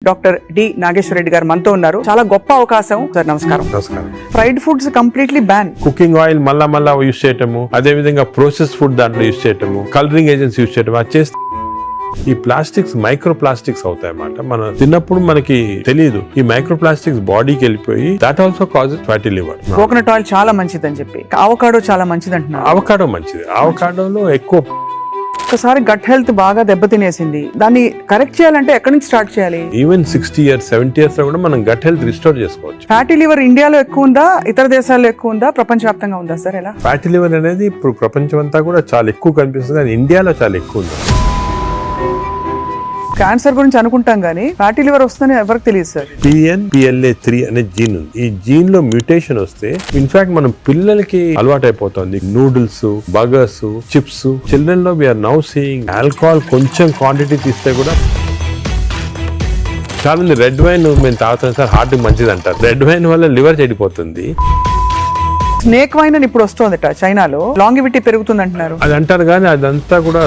Doctor D Nageswara Reddy garu మనతో ఉన్నారు. చాలా గొప్ప అవకాశం సార్. నమస్కారం. నమస్కారం. Fried foods completely ban. Cooking oil మళ్ళా యూజ్ చేయటము, అదే విధంగా ప్రాసెస్ ఫుడ్ దాంట్లో యూజ్ చేయటము, కలరింగ్ ఏజెంట్స్ యూజ్ చేయటం, అది చేస్తే ఈ ప్లాస్టిక్స్ మైక్రో ప్లాస్టిక్స్ అవుతాయి అన్నమాట. మనం తిన్నప్పుడు మనకి తెలియదు ఈ మైక్రో ప్లాస్టిక్స్ బాడీకి వెళ్ళిపోయి that also causes fatty liver. Coconut oil చాలా మంచిదని చెప్పి, అవకాడో చాలా మంచిది అంటున్నారు. అవకాడో మంచిది. అవకాడోలో ఎక్కువ ఒకసారి గట్ హెల్త్ బాగా దెబ్బతినేసింది, దాన్ని కరెక్ట్ చేయాలంటే ఎక్కడి నుంచి స్టార్ట్ చేయాలి? ఈవెన్ 60 years 70 years లో కూడా మనం గట్ హెల్త్ రిస్టోర్ చేసుకోవచ్చు. ఫ్యాటీ లివర్ ఇండియాలో ఎక్కువ ఉందా, ఇతర దేశాల్లో ఎక్కువ ఉందా, ప్రపంచవ్యాప్తంగా ఉందా సార్? ఎలా? ఫ్యాటీ లివర్ అనేది ఇప్పుడు ప్రపంచం అంతా కూడా చాలా ఎక్కువ కనిపిస్తుంది, కానీ ఇండియాలో చాలా ఎక్కువ ఉంది. క్యాన్సర్ గురించి అనుకుంటాం కానీ ఫ్యాటీ లివర్ వస్తుందని ఎవరికి తెలియదు సార్. PNPLA3 అనే జీన్ ఉంది. ఈ జీన్ లో మ్యూటేషన్ వస్తే ఇన్ఫాక్ట్ మనం పిల్లలకి అలవాటు అయిపోతుంది నూడిల్స్, బర్గర్స్, చిప్స్. చిల్డ్రన్ లో వీఆర్ నౌ సీయింగ్ ఆల్కహాల్ కొంచెం క్వాంటిటీ తీస్తే కూడా చాలా మంది రెడ్ వైన్ మేము తాగుతాం సార్, హార్ట్ మంచిది అంటారు. రెడ్ వైన్ వల్ల లివర్ చెడిపోతుంది. స్నేక్ వైన్ అని ఇప్పుడు వస్తుందట చైనాలో, లాంగివిటీ పెరుగుతుంది అంటున్నారు. అది అంటారు కానీ అదంతా కూడా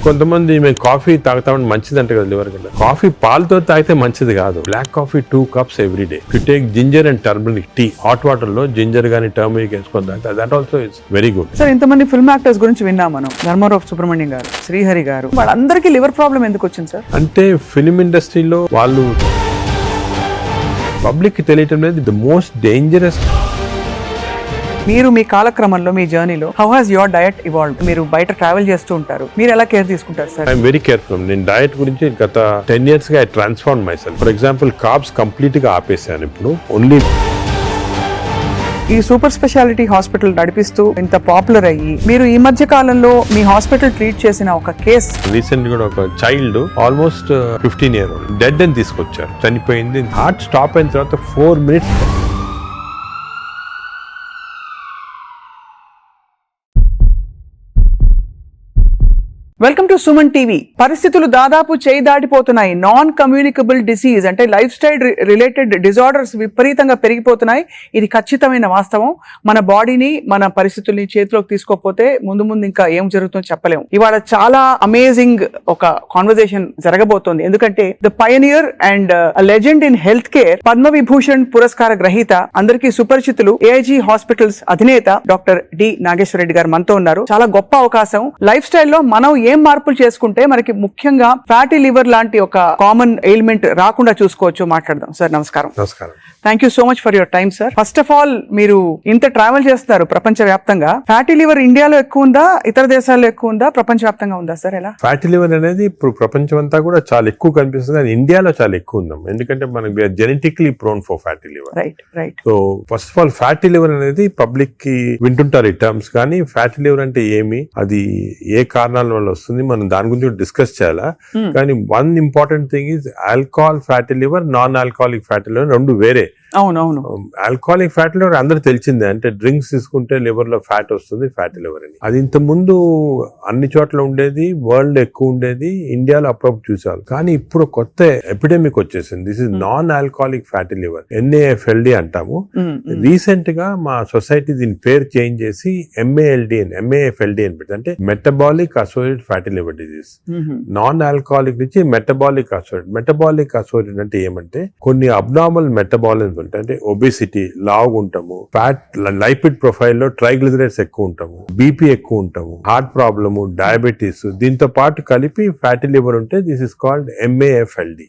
కొంతమంది మేము కాఫీ తాగుతామని మంచిది అంటే కదా లివర్ కింద. కాఫీ పాలతో తాగితే మంచిది కాదు. Black coffee 2 cups every day. You take ginger and turmeric tea, hot water లో జింజర్ గానీ టర్మరిక్ వేసుకొని తాగితే that also is very good. Sir, ఇంతమంది ఫిల్మ్ యాక్టర్స్ గురించి విన్నాం మనం, ధర్మారావు సుబ్రహ్మణ్యం గారు, శ్రీహరి గారు, వాళ్ళందరికీ లివర్ ప్రాబ్లం ఎందుకు వచ్చింది సార్? అంటే ఫిల్మ్ ఇండస్ట్రీలో వాళ్ళు పబ్లిక్ తెలియటం లేదు. The most dangerous. మీరు మీ కాలక్రమంలో, మీ జర్నీలో how has your diet evolved? మీరు బయట ట్రావెల్ చేస్తూ ఉంటారు, మీరు ఎలా కేర్ తీసుకుంటారు సార్? I'm very careful. నేను డయట్ గురించి గత 10 years గా I transform my self. For example carbs complete గా ఆపేసాను. ఇప్పుడు ఓన్లీ ఈ సూపర్ స్పెషాలిటీ హాస్పిటల్ నడిపిస్తూ ఇంత పాపులర్ అయ్యి, మీరు ఈ మధ్య కాలంలో మీ హాస్పిటల్ ట్రీట్ చేసిన ఒక కేస్, రీసెంట్ గా ఒక child almost 15 years old dead అని తీసుకొచ్చారు, చనిపోయింది. హార్ట్ స్టాప్ అయిన తర్వాత 4 minutes. Welcome to Suman TV. పరిస్థితులు దాదాపు చేయి దాటిపోతున్నాయి. నాన్ కమ్యూనికబుల్ డిసీజ్ అంటే లైఫ్ స్టైల్ రిలేటెడ్ డిజార్డర్స్ విపరీతంగా పెరిగిపోతున్నాయి. ఇది ఖచ్చితమైన వాస్తవం. మన బాడీని, మన పరిస్థితుల్ని చేతిలోకి తీసుకోకపోతే ముందు ఇంకా ఏం జరుగుతుందో చెప్పలేము. ఇవాళ చాలా అమేజింగ్ ఒక కాన్వర్సేషన్ జరగబోతోంది. ఎందుకంటే the pioneer and legend in health care, Padma Vibhushan పురస్కార గ్రహీత, అందరికీ సుపరిచితులు, AIG హాస్పిటల్స్ అధినేత డాక్టర్ డి నాగేశ్వర రెడ్డి గారు మనతో ఉన్నారు. చాలా గొప్ప అవకాశం. లైఫ్ స్టైల్లో మనం ఏం మార్పులు చేసుకుంటే మనకి ముఖ్యంగా ఫ్యాటీ లివర్ లాంటి ఒక కామన్ ఎయిల్మెంట్ రాకుండా చూసుకోవచ్చు, మాట్లాడదాం. సార్ నమస్కారం. నమస్కారం. Thank you so much for your time sir. First of all, మీరు ఇంత ట్రావెల్ చేస్తారు ప్రపంచ వ్యాప్తంగా. ఫ్యాటీ లివర్ ఇండియాలో ఎక్కువ ఉందా, ఇతర దేశాల్లో ఎక్కువ ఉందా, ప్రపంచ వ్యాప్తంగా ఉందా సార్? ఎలా? ఫ్యాటీ లివర్ అనేది ఇప్పుడు ప్రపంచం అంతా కూడా చాలా ఎక్కువ కనిపిస్తుంది, కానీ ఇండియాలో చాలా ఎక్కువ ఉందాం. ఎందుకంటే మనకి genetically prone for fatty liver. Right. So first of all fatty liver అనేది పబ్లిక్ కి వింటుంటారు ఈ టర్మ్స్, కానీ ఫ్యాటీ లివర్ అంటే ఏమి, అది ఏ కారణాల వల్ల వస్తుంది, మనం దాని గురించి డిస్కస్ చేయాలా. కానీ one important thing is alcohol fatty liver, non alcoholic fatty liver రెండు వేరే. అవునవును. ఆల్కహాలిక్ ఫ్యాటీ లివర్ అందరూ తెలిసిందే, అంటే డ్రింక్స్ తీసుకుంటే లివర్ లో ఫ్యాట్ వస్తుంది, ఫ్యాటీ లివర్ అని. అది ఇంత ముందు అన్ని చోట్ల ఉండేది, వరల్డ్ ఎక్కువ ఉండేది, ఇండియాలో అప్పుడప్పుడు చూసారు. కానీ ఇప్పుడు కొత్త ఎపిడెమిక్ వచ్చేసింది. This is non alcoholic fatty liver, NAFLD అంటాము. రీసెంట్ గా మా సొసైటీ దీని పేరు చేంజ్ చేసి MAFLD అని పెట్టి, అంటే metabolic associated fatty liver disease. Non alcoholic నుంచి మెటబాలిక్ అసోసియేటెడ్ అంటే ఏమంటే కొన్ని అబ్నార్మల్ మెటబాలిజం ఉంటాయి. అంటే ఒబేసిటీ, లావు ఉంటాము, ఫ్యాట్, లైపిడ్ ప్రొఫైల్ లో ట్రైగ్లిజరైడ్స్ ఎక్కువ ఉంటాము, BP ఎక్కువ ఉంటాము, హార్ట్ ప్రాబ్లము, డయాబెటీస్, దీంతో పాటు కలిపి ఫ్యాటీ లివర్ ఉంటే this is called MAFLD,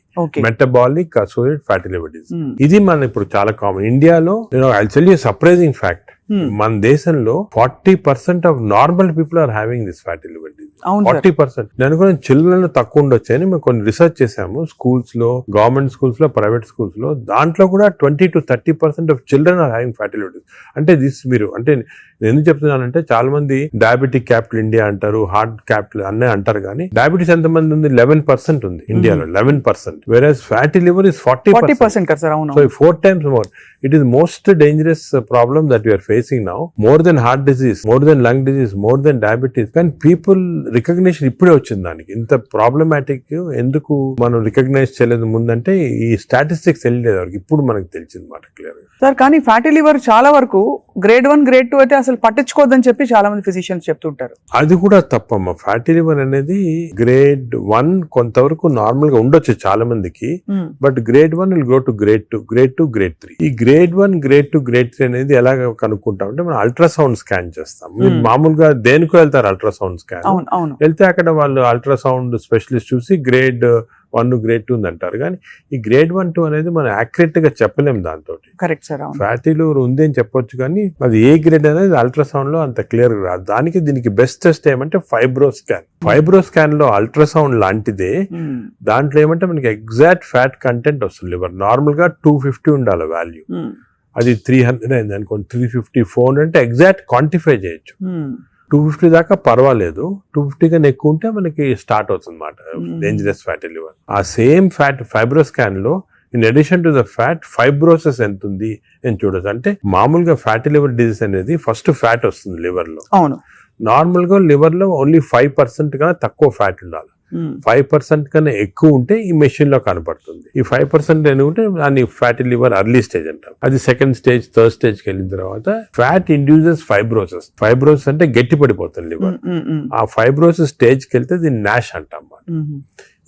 metabolic associated fatty liver disease. ఇది మన ఇప్పుడు చాలా కామన్. ఇండియాలో I tell you surprising fact, మన దేశంలో 40% of normal people are having this fatty liver disease. 40%. నేను కూడా చిల్డ్రన్ లో తక్కువ ఉండొచ్చు అని మేము కొన్ని రీసెర్చ్ చేసాము. స్కూల్స్ లో, గవర్నమెంట్ స్కూల్స్ లో, ప్రైవేట్ స్కూల్స్ లో, దాంట్లో కూడా 20 to 30% of children are having fatty liver disease. అంటే దిస్ మీరు, అంటే నేను ఎందుకు చెప్తున్నానంటే చాలా మంది డయాబెటిక్ క్యాపిటల్ ఇండియా అంటారు, హార్ట్ క్యాపిటల్ అన్నీ అంటారు, కానీ డయాబెటీస్ ఎంత మంది ఉంది? 11% ఉంది ఇండియాలో, 11%. వెరాజ్ ఫ్యాటీ లివర్ ఇస్ 40%. సార్, అవును. So 4 times more. It is most dangerous problem that we are facing. Facing now, more than heart disease, more than lung disease, more than diabetes. కానీ పీపుల్ రికగ్నిషన్ ఇప్పుడే వచ్చింది దానికి. ఇంత problematic ఎందుకు మనం recognise చేయలేదు ముందంటే ఈ స్టాటిస్టిక్స్ తెలియలేదు వాళ్ళకి, ఇప్పుడు మనకు తెలిసింది మాట క్లియర్ గా. సార్ కానీ ఫ్యాటీ లివర్ చాలా వరకు గ్రేడ్ 1 గ్రేడ్ 2 అయితే అసలు పట్టించుకోవద్దని చెప్పి చాలా మంది ఫిజిషియన్స్ చెప్తుంటారు. అది కూడా తప్పమ్మా. ఫ్యాటీ లివర్ అనేది గ్రేడ్ 1 కొంతవరకు నార్మల్ గా ఉండొచ్చు చాలా మందికి, but grade 1 will go to grade 2, grade 2, grade 3. ఈ గ్రేడ్ 1, గ్రేడ్ 2, గ్రేడ్ 3 అనేది ఎలా కనుక్కుంటాం అంటే మనం అల్ట్రాసౌండ్ స్కాన్ చేస్తాం. మీరు మామూలుగా దేనికో వెళ్తారు అల్ట్రాసౌండ్ స్కాన్, వెళ్తే అక్కడ వాళ్ళు అల్ట్రాసౌండ్ స్పెషలిస్ట్ చూసి గ్రేడ్ 1, గ్రేడ్ 2 అంటారు. కానీ ఈ గ్రేడ్ 1, 2 అనేది మనం యాక్యురేట్ గా చెప్పలేము దాంతో. Correct sir. ఫ్యాటీ లివర్ ఉంది అని చెప్పొచ్చు కానీ అది ఏ గ్రేడ్ అనేది అల్ట్రాసౌండ్ లో అంత క్లియర్ గా రాదు. దానికి దీనికి బెస్ట్ టెస్ట్ ఏమంటే ఫైబ్రో స్కాన్. ఫైబ్రో స్కాన్ లో అల్ట్రాసౌండ్ లాంటిదే, దాంట్లో ఏమంటే మనకి ఎగ్జాక్ట్ ఫ్యాట్ కంటెంట్ వస్తుంది. లివర్ నార్మల్ గా 250 ఉండాలి వాల్యూ, అది 300 అయింది అనుకోండి, 350, 400 అంటే ఎగ్జాక్ట్ క్వాంటిఫై చేయొచ్చు. 250 దాకా పర్వాలేదు, 250 కన్నా ఎక్కువ ఉంటే మనకి స్టార్ట్ అవుతుంది అన్నమాట డేంజరస్ ఫ్యాటీ లివర్. ఆ సేమ్ ఫ్యాట్ ఫైబ్రో స్కాన్ లో in addition to the fat fibrosis ఎంత ఉంది అని చూడొచ్చు. అంటే మామూలుగా ఫ్యాటీ లివర్ డిజీజ్ అనేది ఫస్ట్ ఫ్యాట్ వస్తుంది లివర్ లో. అవును, నార్మల్ గా లివర్ లో ఓన్లీ 5% కన్నా తక్కువ ఫ్యాట్ ఉండాలి. 5% కన్నా ఎక్కువ ఉంటే ఈ మెషిన్ లో కనపడుతుంది. ఈ 5% ఉంటే దాన్ని ఫ్యాటీ లివర్ అర్లీ స్టేజ్ అంటాం. అది సెకండ్ స్టేజ్, థర్డ్ స్టేజ్ కి వెళ్ళిన తర్వాత ఫ్యాట్ ఇండ్యూసెస్ ఫైబ్రోసిస్. ఫైబ్రోసిస్ అంటే గట్టి పడిపోతుంది లివర్. ఆ ఫైబ్రోసిస్ స్టేజ్ కి వెళ్తే దీన్ని నాష్ అంటాం.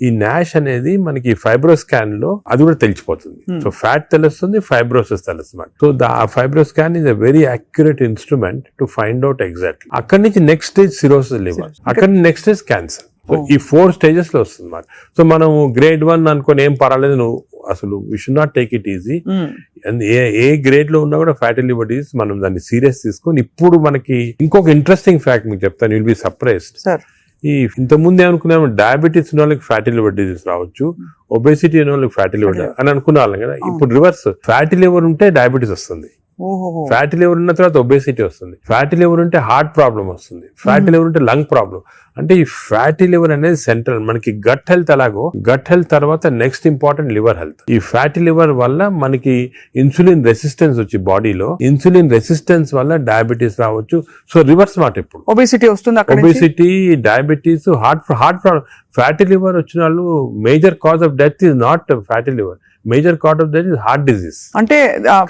ఈ నాష్ అనేది మనకి ఫైబ్రో స్కాన్ లో అది కూడా తెలిసిపోతుంది. సో ఫ్యాట్ తెలుస్తుంది, ఫైబ్రోసిస్ తెలుస్తుంది. సో ఆ fibro scan is a very accurate instrument to find out exactly. అక్కడి నుంచి నెక్స్ట్ స్టేజ్ సిరోసిస్ లివర్, అక్కడి నుంచి నెక్స్ట్ స్టేజ్ క్యాన్సర్. సో ఈ 4 స్టేజెస్ లో వస్తుంది అన్నమాట. సో మనం గ్రేడ్ 1 అనుకొని ఏం పర్వాలేదు, నువ్వు అసలు we should not take it easy. ఏ గ్రేడ్ లో ఉన్నా కూడా ఫ్యాటీ లివర్ డిసీజ్ మనం దాన్ని సీరియస్ తీసుకొని, ఇప్పుడు మనకి ఇంకొక ఇంట్రెస్టింగ్ ఫ్యాక్ట్ మీకు చెప్తాను, విల్ బి సర్ప్రైజ్డ్. ఈ ఇంతకుముందు ఏమనుకున్నాము, డయాబెటీస్ ఉన్న వాళ్ళకి ఫ్యాటీ లివర్ డిసీజ్ రావచ్చు, ఒబేసిటీ ఉన్న వాళ్ళకి ఫ్యాటీ లివర్ అని అనుకునే వాళ్ళం కదా. ఇప్పుడు రివర్స్, ఫ్యాటీ లివర్ ఉంటే డయాబెటీస్ వస్తుంది, ఫ్యాటీ లివర్ ఉన్న తర్వాత ఒబేసిటీ వస్తుంది, ఫ్యాటీ లివర్ ఉంటే హార్ట్ ప్రాబ్లం వస్తుంది, ఫ్యాటీ లివర్ ఉంటే లంగ్ ప్రాబ్లం. అంటే ఈ ఫ్యాటీ లివర్ అనేది సెంట్రల్. మనకి గట్ హెల్త్ ఎలాగో, గట్ హెల్త్ తర్వాత నెక్స్ట్ ఇంపార్టెంట్ లివర్ హెల్త్. ఈ ఫ్యాటీ లివర్ వల్ల మనకి ఇన్సులిన్ రెసిస్టెన్స్ వచ్చి బాడీలో, ఇన్సులిన్ రెసిస్టెన్స్ వల్ల డయాబెటీస్ రావచ్చు. సో రివర్స్ మాట, ఇప్పుడు ఒబేసిటీ వస్తుంది, obesity, diabetes, heart problem. Fatty liver వచ్చిన వాళ్ళు major cause of death is not fatty liver, major cause of death is heart disease. అంటే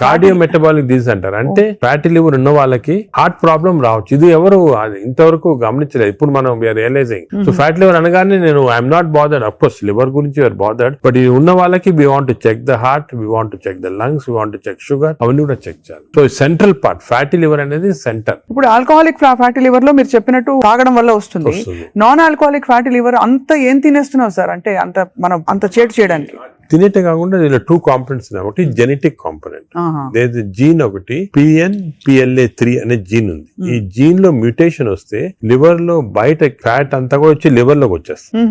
కార్డియో మెటబాలిక్ డిసీజ్ అంటారు. అంటే ఫ్యాటీ లివర్ ఉన్న వాళ్ళకి హార్ట్ ప్రాబ్లం రావచ్చు. ఇది ఎవరు ఇంతవరకు గమనించలేదు, ఇప్పుడు మనం రియలైజింగ్. సో ఫ్యాటీ లివర్ అనగానే నేను I'm not bothered, of course liver గురించి యూఆర్ బాదర్డ్, బట్ ఇది ఉన్న వాళ్ళకి we want to check the heart, we want to check the lungs, we want to check sugar, అవన్నీ కూడా చెక్ చేయాలి. So central part fatty liver అనేది centre. ఇప్పుడు alcoholic fatty liver లో మీరు చెప్పినట్టు తాగడం వల్ల వస్తుంది. నాన్ ఆల్కహాలిక్ ఫ్యాటీ లివర్ అంత ఏం తినేస్తున్నావు సార్, అంటే అంత మనం అంత చేటు చేయడానికి? తినేటే కాకుండా దీనిలో 2 కాంపోనెంట్స్ ఉన్నాయి. ఒకటి జెనెటిక్ కాంపోనెంట్, జీన్ ఒకటి PNPLA3 అనే జీన్ ఉంది. ఈ జీన్ లో మ్యూటేషన్ వస్తే లివర్ లో బయట ఫ్యాట్ అంతా కూడా వచ్చి లివర్ లోకి వచ్చేస్తుంది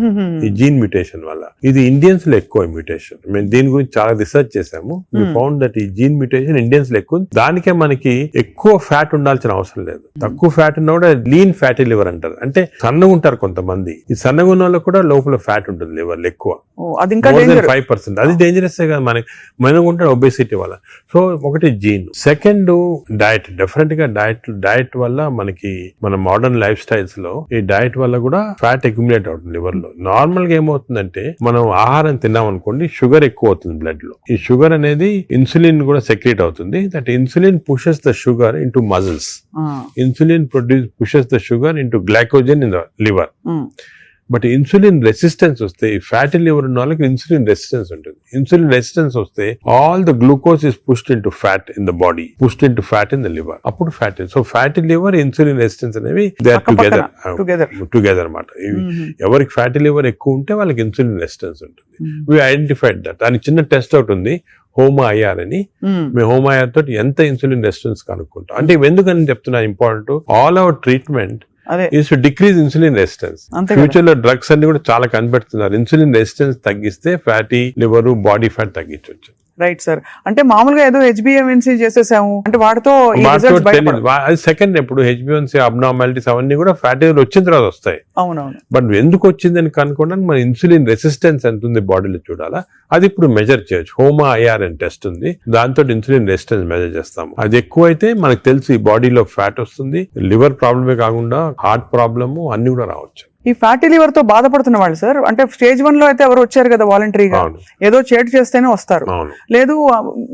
ఈ జీన్ మ్యూటేషన్ వల్ల. ఇది ఇండియన్స్ లో ఎక్కువ మ్యూటేషన్. మేము దీని గురించి చాలా రీసెర్చ్ చేసాము. వి ఫౌండ్ దట్ ఈ జీన్ మ్యూటేషన్ ఇండియన్స్ లో ఎక్కువ. దానికే మనకి ఎక్కువ ఫ్యాట్ ఉండాల్సిన అవసరం లేదు. తక్కువ ఫ్యాట్ ఉన్నా కూడా లీన్ ఫ్యాటీ లివర్ అంటారు. అంటే సన్నగా ఉంటారు కొంతమంది, ఈ సన్నగా ఉన్న వాళ్ళకి కూడా లోపల ఫ్యాట్ ఉంటుంది లివర్ లో ఎక్కువ, 5%. అది డేంజరస్ కదా మనం ఉంటాడు ఒబేసిటీ వల్ల. సో ఒకటి జీన్. Second diet. డెఫినెట్ గా డైట్ వల్ల మనకి మన మోడర్న్ లైఫ్ స్టైల్స్ లో ఈ డైట్ వల్ల కూడా ఫ్యాట్ అక్యుములేట్ అవుతుంది లివర్ లో. నార్మల్ గా ఏమవుతుందంటే మనం ఆహారం తిన్నాం అనుకోండి, షుగర్ ఎక్కువ అవుతుంది బ్లడ్ లో. ఈ షుగర్ అనేది ఇన్సులిన్ కూడా సెక్రేట్ అవుతుంది. That insulin pushes the sugar into muscles. Insulin pushes the sugar into glycogen in the liver. But insulin resistance వస్తే, ఈ ఫ్యాటీ లివర్ ఉన్న వాళ్ళకి ఇన్సులిన్ రెసిస్టెన్స్ ఉంటుంది. ఇన్సులిన్ రెసిస్టెన్స్ వస్తే all the glucose is pushed into fat in the body, pushed into fat in the liver. అప్పుడు fat. So fatty liver, insulin resistance అనేవి they are together అన్నమాట. ఎవరికి fatty liver ఎక్కువ ఉంటే వాళ్ళకి insulin resistance ఉంటుంది. We identified that. దానికి చిన్న టెస్ట్ అవుట్ ఉంది, HOMA-IR అని. మేము HOMA-IR తోటి ఎంత ఇన్సులిన్ రెసిస్టెన్స్ కనుక్కుంటాం. అంటే ఎందుకని చెప్తున్నా important, all our treatment is to decrease insulin resistance. Future లో డ్రగ్స్ అన్ని కూడా చాలా కనిపెడుతున్నారు. ఇన్సులిన్ రెసిస్టెన్స్ తగ్గిస్తే ఫ్యాటీ లివర్, బాడీ ఫ్యాట్ తగ్గించవచ్చు. Right sir. అంటే మామూలుగా ఏదో హెచ్బిఎంఎన్సీ చేసేసాము అంటే వాటితో ఈ రిజల్ట్స్ బయటపడవు. అది సెకండ్. ఇప్పుడు హెచ్బిఎన్సీ అబ్నార్మాలిటీస్ అవన్నీ కూడా ఫ్యాటీ లివర్ వచ్చిన తర్వాత వస్తాయి. అవునవును. బట్ ఎందుకు వచ్చిందని కనుక్కోవడానికి మన ఇన్సులిన్ రెసిస్టెన్స్ ఎంత ఉంది బాడీలో చూడాలా. అది ఇప్పుడు మెజర్ చేయొచ్చు. హోమా ఐఆర్ అని టెస్ట్ ఉంది, దాంతో ఇన్సులిన్ రెసిస్టెన్స్ మెజర్ చేస్తాము. అది ఎక్కువైతే మనకు తెలుసు ఈ బాడీలో ఫ్యాట్ వస్తుంది. లివర్ ప్రాబ్లమే కాకుండా హార్ట్ ప్రాబ్లము అన్ని కూడా రావచ్చు. ఈ ఫ్యాటీ లివర్ తో బాధపడుతున్న వాళ్ళు సార్, అంటే స్టేజ్ 1 లో అయితే ఎవరు వచ్చారు కదా వాలంటరీగా, ఏదో చేట్ చేస్తేనే వస్తారు, లేదు